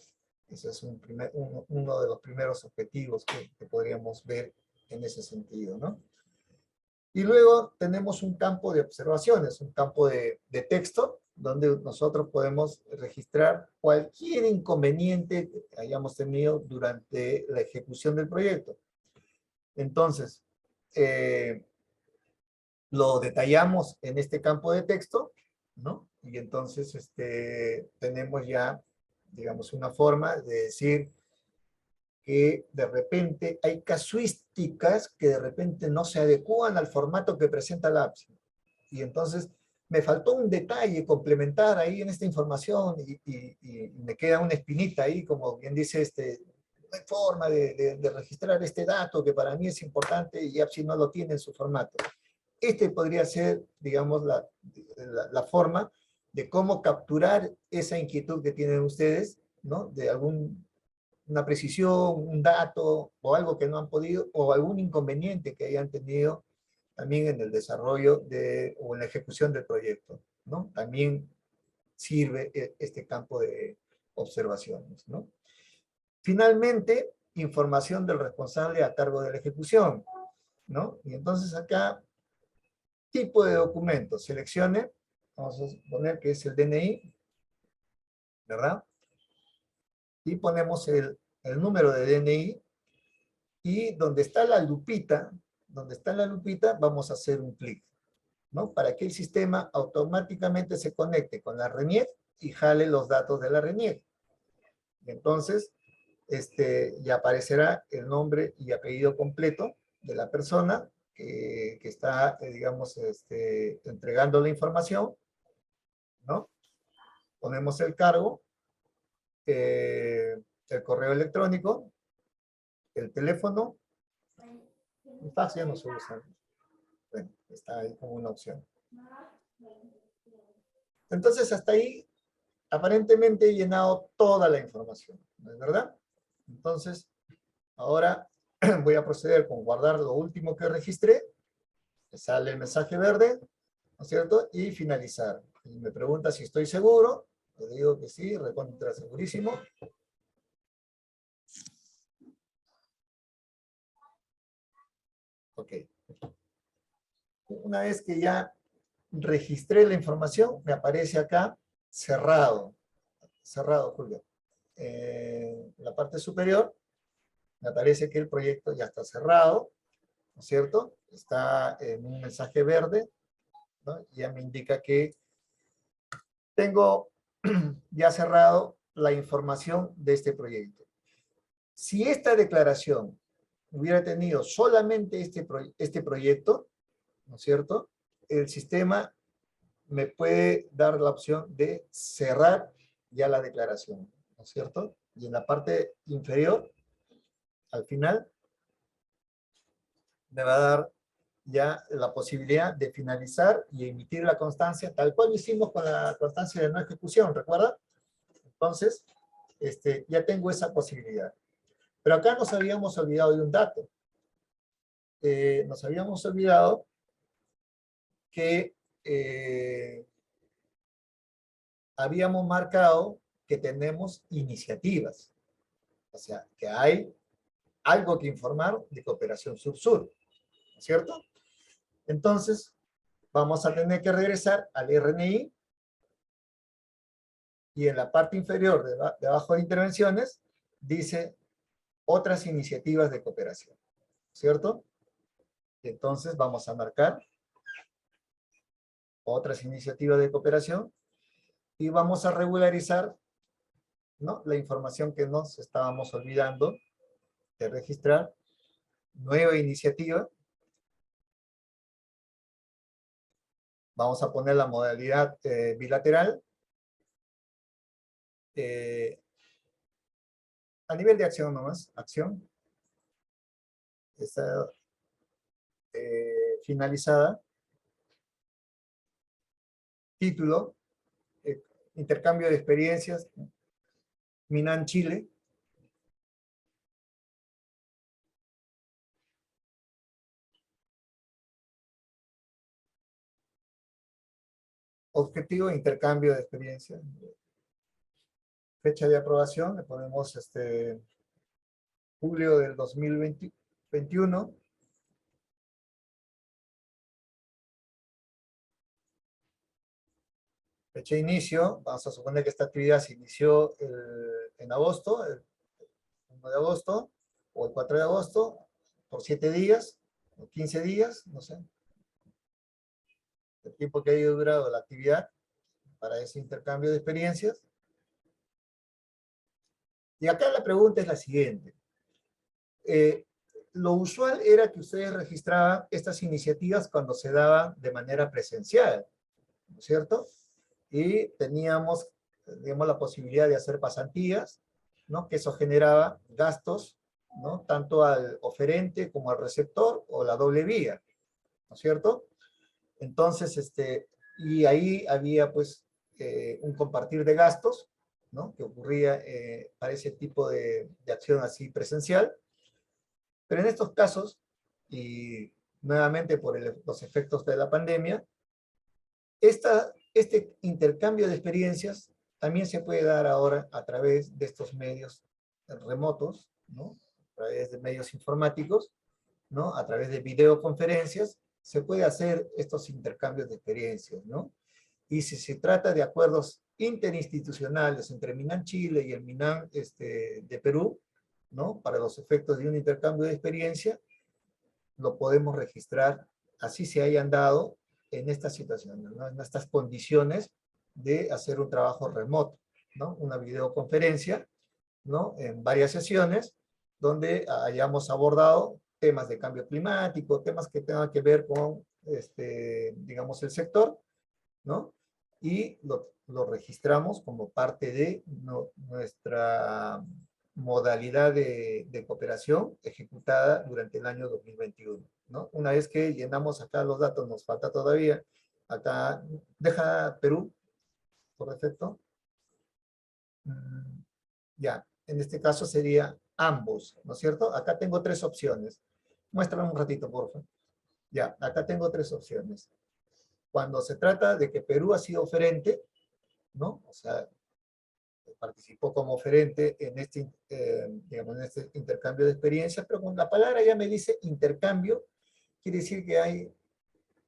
Ese es uno de los primeros objetivos que podríamos ver en ese sentido, ¿no? Y luego tenemos un campo de observaciones, un campo de texto, donde nosotros podemos registrar cualquier inconveniente que hayamos tenido durante la ejecución del proyecto. Entonces, lo detallamos en este campo de texto, ¿no? Y entonces tenemos ya, digamos, una forma de decir que de repente hay casuísticas que de repente no se adecúan al formato que presenta la APSI. Y entonces me faltó un detalle complementar ahí en esta información y me queda una espinita ahí, como bien dice, no hay forma de registrar este dato que para mí es importante y APSI no lo tiene en su formato. Podría ser, digamos, la forma de cómo capturar esa inquietud que tienen ustedes, ¿no? De una precisión, un dato o algo que no han podido, o algún inconveniente que hayan tenido también en el desarrollo o en la ejecución del proyecto, ¿no? También sirve este campo de observaciones, ¿no? Finalmente, información del responsable a cargo de la ejecución, ¿no? Y entonces acá, tipo de documento, seleccione, vamos a poner que es el DNI, ¿verdad? Y ponemos el número de DNI, y donde está la lupita, vamos a hacer un clic, ¿no? Para que el sistema automáticamente se conecte con la RENIEC y jale los datos de la RENIEC. Entonces, ya aparecerá el nombre y apellido completo de la persona que está, digamos, entregando la información, ¿no? Ponemos el cargo, el correo electrónico, el teléfono, el fax ya no se usa. Bueno, está ahí como una opción. Entonces, hasta ahí, aparentemente he llenado toda la información, ¿no es verdad? Entonces, ahora voy a proceder con guardar lo último que registré, sale el mensaje verde, ¿no es cierto? Y finalizar. Y me pregunta si estoy seguro, le digo que sí, recontra segurísimo. Ok. Una vez que ya registré la información, me aparece acá cerrado. Cerrado, Julio. En la parte superior me aparece que el proyecto ya está cerrado, ¿no es cierto? Está en un mensaje verde, ¿no? Ya me indica que tengo ya cerrado la información de este proyecto. Si esta declaración hubiera tenido solamente este proyecto, ¿no es cierto? El sistema me puede dar la opción de cerrar ya la declaración, ¿no es cierto? Y en la parte inferior, al final, me va a dar ya la posibilidad de finalizar y emitir la constancia, tal cual lo hicimos con la constancia de no ejecución, ¿recuerda? Entonces, ya tengo esa posibilidad. Pero acá nos habíamos olvidado de un dato. Nos habíamos olvidado que habíamos marcado que tenemos iniciativas. O sea, que hay algo que informar de Cooperación Sur-Sur, ¿no es cierto? Entonces, vamos a tener que regresar al RNI y en la parte inferior de abajo de intervenciones dice otras iniciativas de cooperación, ¿cierto? Entonces vamos a marcar otras iniciativas de cooperación y vamos a regularizar, ¿no?, la información que nos estábamos olvidando de registrar. Nueva iniciativa. Vamos a poner la modalidad bilateral. A nivel de acción nomás, acción. Está finalizada. Título, intercambio de experiencias, Minan, Chile. Objetivo, intercambio de experiencias. Fecha de aprobación, le ponemos julio del 2021. Fecha de inicio, vamos a suponer que esta actividad se inició en agosto, el 1 de agosto, o el 4 de agosto, por 7 días, o 15 días, no sé, el tiempo que haya durado la actividad para ese intercambio de experiencias. Y acá la pregunta es la siguiente. Lo usual era que ustedes registraban estas iniciativas cuando se daban de manera presencial, ¿no es cierto? Y teníamos, digamos, la posibilidad de hacer pasantías, ¿no? Que eso generaba gastos, ¿no?, tanto al oferente como al receptor, o la doble vía, ¿no es cierto? Entonces, y ahí había, pues, un compartir de gastos, ¿no?, que ocurría para ese tipo de acción así presencial. Pero en estos casos, y nuevamente por los efectos de la pandemia, este intercambio de experiencias también se puede dar ahora a través de estos medios remotos, ¿no?, a través de medios informáticos, ¿no?, a través de videoconferencias, se puede hacer estos intercambios de experiencias, ¿no? Y si se trata de acuerdos interinstitucionales entre Minan Chile y el Minan de Perú, ¿no?, para los efectos de un intercambio de experiencia, lo podemos registrar, así se hayan dado en esta situación, ¿no?, en estas condiciones de hacer un trabajo remoto, ¿no?, una videoconferencia, ¿no?, en varias sesiones, donde hayamos abordado temas de cambio climático, temas que tengan que ver con, digamos, el sector, ¿no? Y lo registramos como parte de nuestra modalidad de cooperación ejecutada durante el año 2021, ¿no? Una vez que llenamos acá los datos, nos falta todavía, acá, deja Perú, por defecto. Ya, en este caso sería ambos, ¿no es cierto? Acá tengo 3 opciones. Muéstrame un ratito, por favor. Ya, acá tengo 3 opciones. Cuando se trata de que Perú ha sido oferente, ¿no? O sea, participó como oferente en digamos, en este intercambio de experiencias, pero con la palabra ya me dice intercambio, quiere decir que hay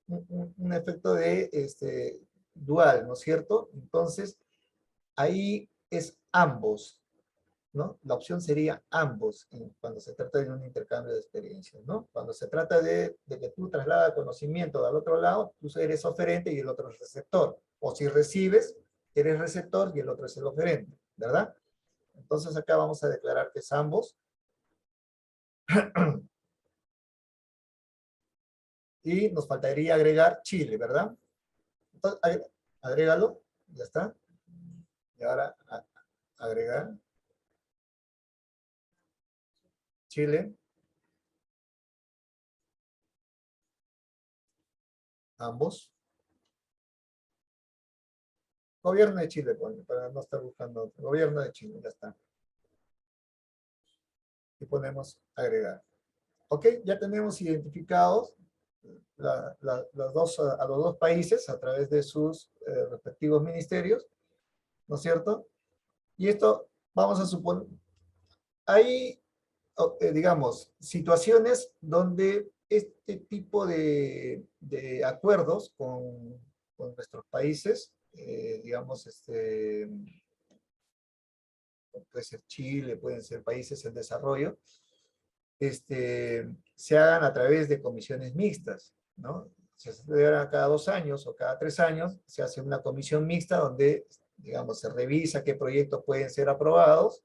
un efecto de dual, ¿no es cierto? Entonces, ahí es ambos, ¿no? La opción sería ambos cuando se trata de un intercambio de experiencias, ¿no? Cuando se trata de que tú trasladas conocimiento al otro lado, tú eres oferente y el otro es receptor. O si recibes, eres receptor y el otro es el oferente, ¿verdad? Entonces acá vamos a declarar que es ambos. Y nos faltaría agregar Chile, ¿verdad? Entonces, agrégalo, ya está. Y ahora agregar Chile, ambos. Gobierno de Chile, para no estar buscando otro. Gobierno de Chile, ya está. Y ponemos agregar. Ok, ya tenemos identificados a los dos países a través de sus respectivos ministerios, ¿no es cierto? Y esto, vamos a suponer, hay, digamos, situaciones donde este tipo de acuerdos con nuestros países, digamos, puede ser Chile, pueden ser países en desarrollo, se hagan a través de comisiones mixtas, ¿no? Se celebran cada 2 años o cada 3 años, se hace una comisión mixta donde, digamos, se revisa qué proyectos pueden ser aprobados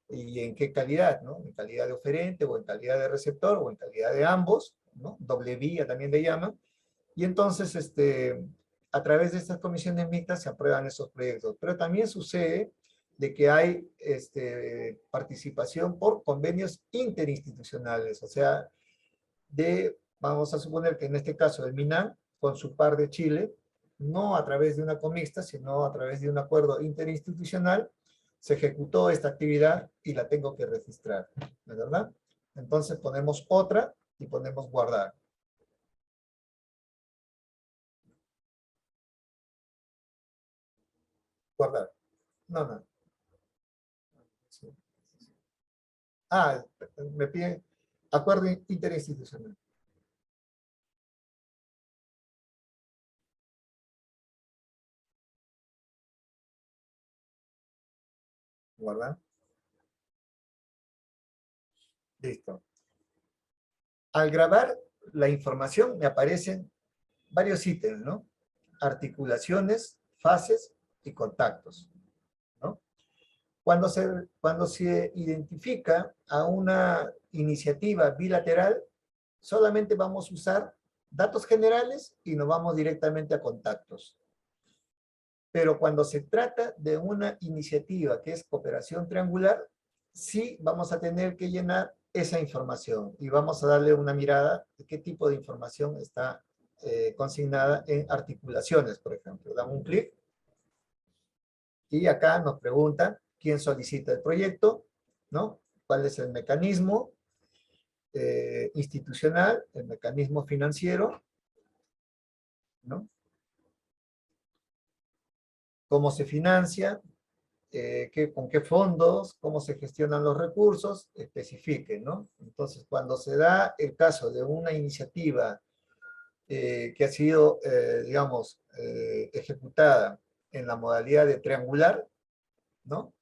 y en qué calidad, ¿no? En calidad de oferente o en calidad de receptor o en calidad de ambos, ¿no? Doble vía también le llaman. Y entonces, a través de estas comisiones mixtas se aprueban esos proyectos. Pero también sucede de que hay participación por convenios interinstitucionales, o sea, vamos a suponer que en este caso el MINAN, con su par de Chile, no a través de una comista, sino a través de un acuerdo interinstitucional, se ejecutó esta actividad y la tengo que registrar, ¿no es verdad? Entonces ponemos otra y ponemos guardar. Guardar. No, no. Sí. Ah, me piden acuerdo interinstitucional. Guardar. Listo. Al grabar la información me aparecen varios ítems, ¿no? Articulaciones, fases y contactos, ¿no? Cuando se identifica a una iniciativa bilateral, solamente vamos a usar datos generales y nos vamos directamente a contactos. Pero cuando se trata de una iniciativa que es cooperación triangular, sí vamos a tener que llenar esa información y vamos a darle una mirada de qué tipo de información está consignada en articulaciones, por ejemplo. Damos un clic y acá nos pregunta quién solicita el proyecto, ¿no? ¿Cuál es el mecanismo institucional, el mecanismo financiero, ¿no? ¿Cómo se financia? Con qué fondos, cómo se gestionan los recursos, especifique, ¿no? Entonces, cuando se da el caso de una iniciativa que ha sido, digamos, ejecutada en la modalidad de triangular, ¿no?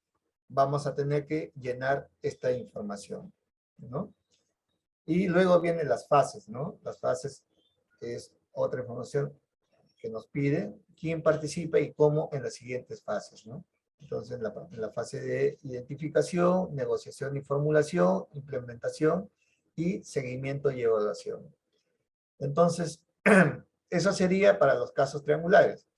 Vamos a tener que llenar esta información, ¿no? Y luego vienen las fases, ¿no? Las fases es otra información que nos pide quién participa y cómo en las siguientes fases, ¿no? Entonces, en la fase de identificación, negociación y formulación, implementación y seguimiento y evaluación. Entonces, eso sería para los casos triangulares.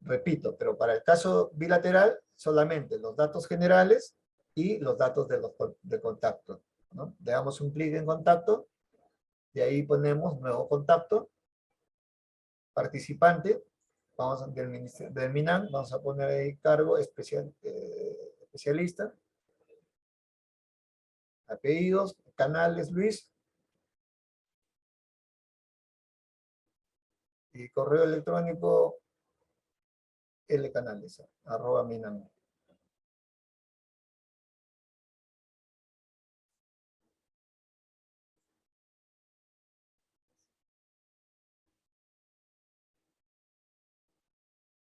Repito, pero para el caso bilateral, solamente los datos generales y los datos de contacto, ¿no? Le damos un clic en contacto y ahí ponemos nuevo contacto, participante, del MINAN, vamos a poner ahí cargo especialista, apellidos, canales Luis, y correo electrónico lcanales, @minan.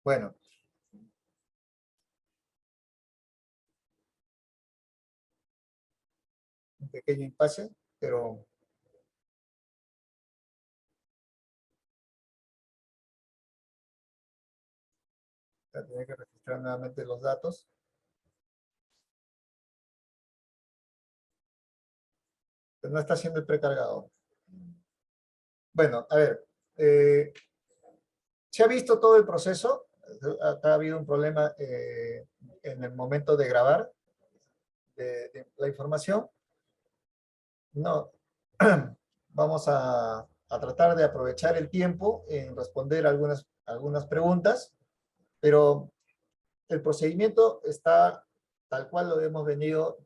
Bueno, un pequeño impasse, pero voy a tener que registrar nuevamente los datos. Pero no está haciendo el precargado. Bueno, a ver, se ha visto todo el proceso. Acá ha habido un problema en el momento de grabar de la información. No, vamos a tratar de aprovechar el tiempo en responder algunas preguntas, pero el procedimiento está tal cual lo hemos venido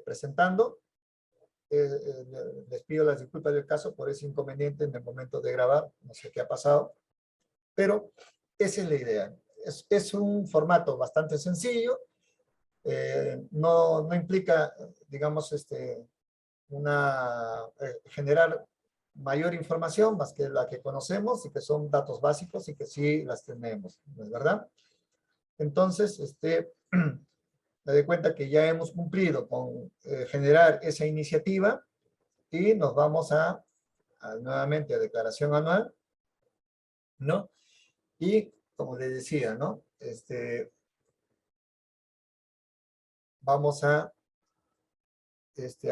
presentando. Les pido las disculpas del caso por ese inconveniente en el momento de grabar, no sé qué ha pasado, pero esa es la idea. Es un formato bastante sencillo, no implica, digamos, generar mayor información más que la que conocemos y que son datos básicos y que sí las tenemos, ¿no es verdad? Entonces, Me doy cuenta que ya hemos cumplido con generar esa iniciativa y nos vamos nuevamente a declaración anual, ¿no? Y como les decía, ¿no? Vamos a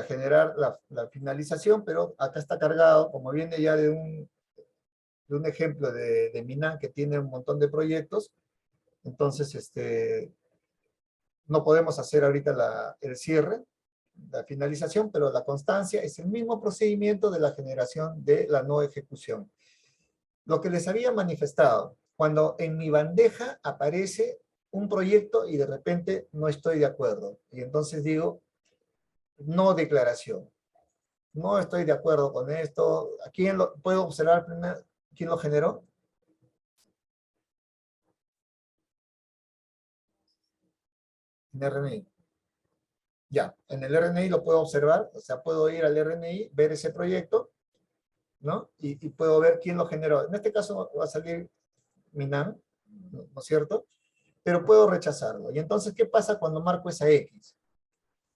generar la finalización, pero acá está cargado, como viene ya de un ejemplo de Minan que tiene un montón de proyectos, entonces no podemos hacer ahorita el cierre, la finalización, pero la constancia es el mismo procedimiento de la generación de la no ejecución. Lo que les había manifestado, cuando en mi bandeja aparece un proyecto y de repente no estoy de acuerdo, y entonces digo, no declaración. No estoy de acuerdo con esto. ¿A quién puedo observar primero? ¿Quién lo generó? En RNI. Ya, en el RNI lo puedo observar, o sea, puedo ir al RNI, ver ese proyecto, ¿no? Y puedo ver quién lo generó. En este caso va a salir Minan, ¿no es cierto? Pero puedo rechazarlo. Y entonces, ¿qué pasa cuando marco esa X?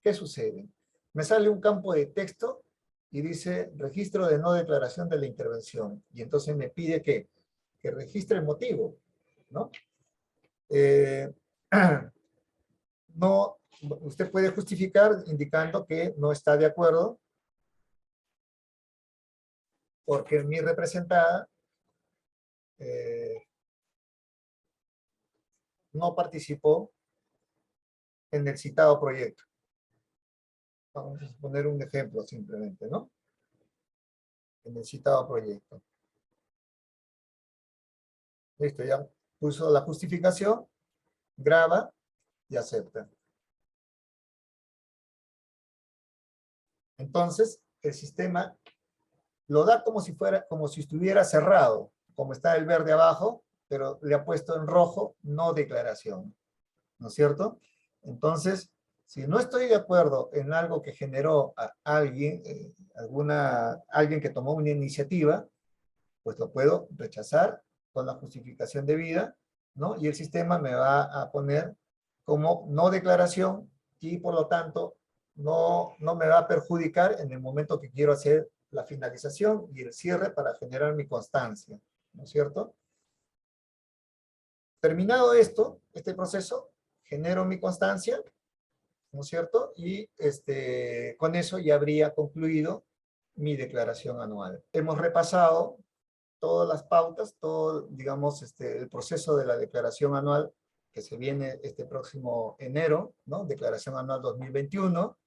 ¿Qué sucede? Me sale un campo de texto y dice registro de no declaración de la intervención. Y entonces me pide que registre el motivo, ¿no? Eh, no, usted puede justificar indicando que no está de acuerdo porque mi representada no participó en el citado proyecto. Vamos a poner un ejemplo simplemente, ¿no? En el citado proyecto. Listo, ya puso la justificación, graba y acepta. Entonces, el sistema lo da como si estuviera cerrado, como está el verde abajo, pero le ha puesto en rojo, no declaración, ¿no es cierto? Entonces, si no estoy de acuerdo en algo que generó a alguien, alguien que tomó una iniciativa, pues lo puedo rechazar con la justificación debida, ¿no? Y el sistema me va a poner como no declaración y por lo tanto no me va a perjudicar en el momento que quiero hacer la finalización y el cierre para generar mi constancia, ¿no es cierto? Terminado esto, este proceso, genero mi constancia, ¿no es cierto? Y con eso ya habría concluido mi declaración anual. Hemos repasado todas las pautas, todo, digamos, el proceso de la declaración anual que se viene este próximo enero, ¿no? Declaración anual 2021,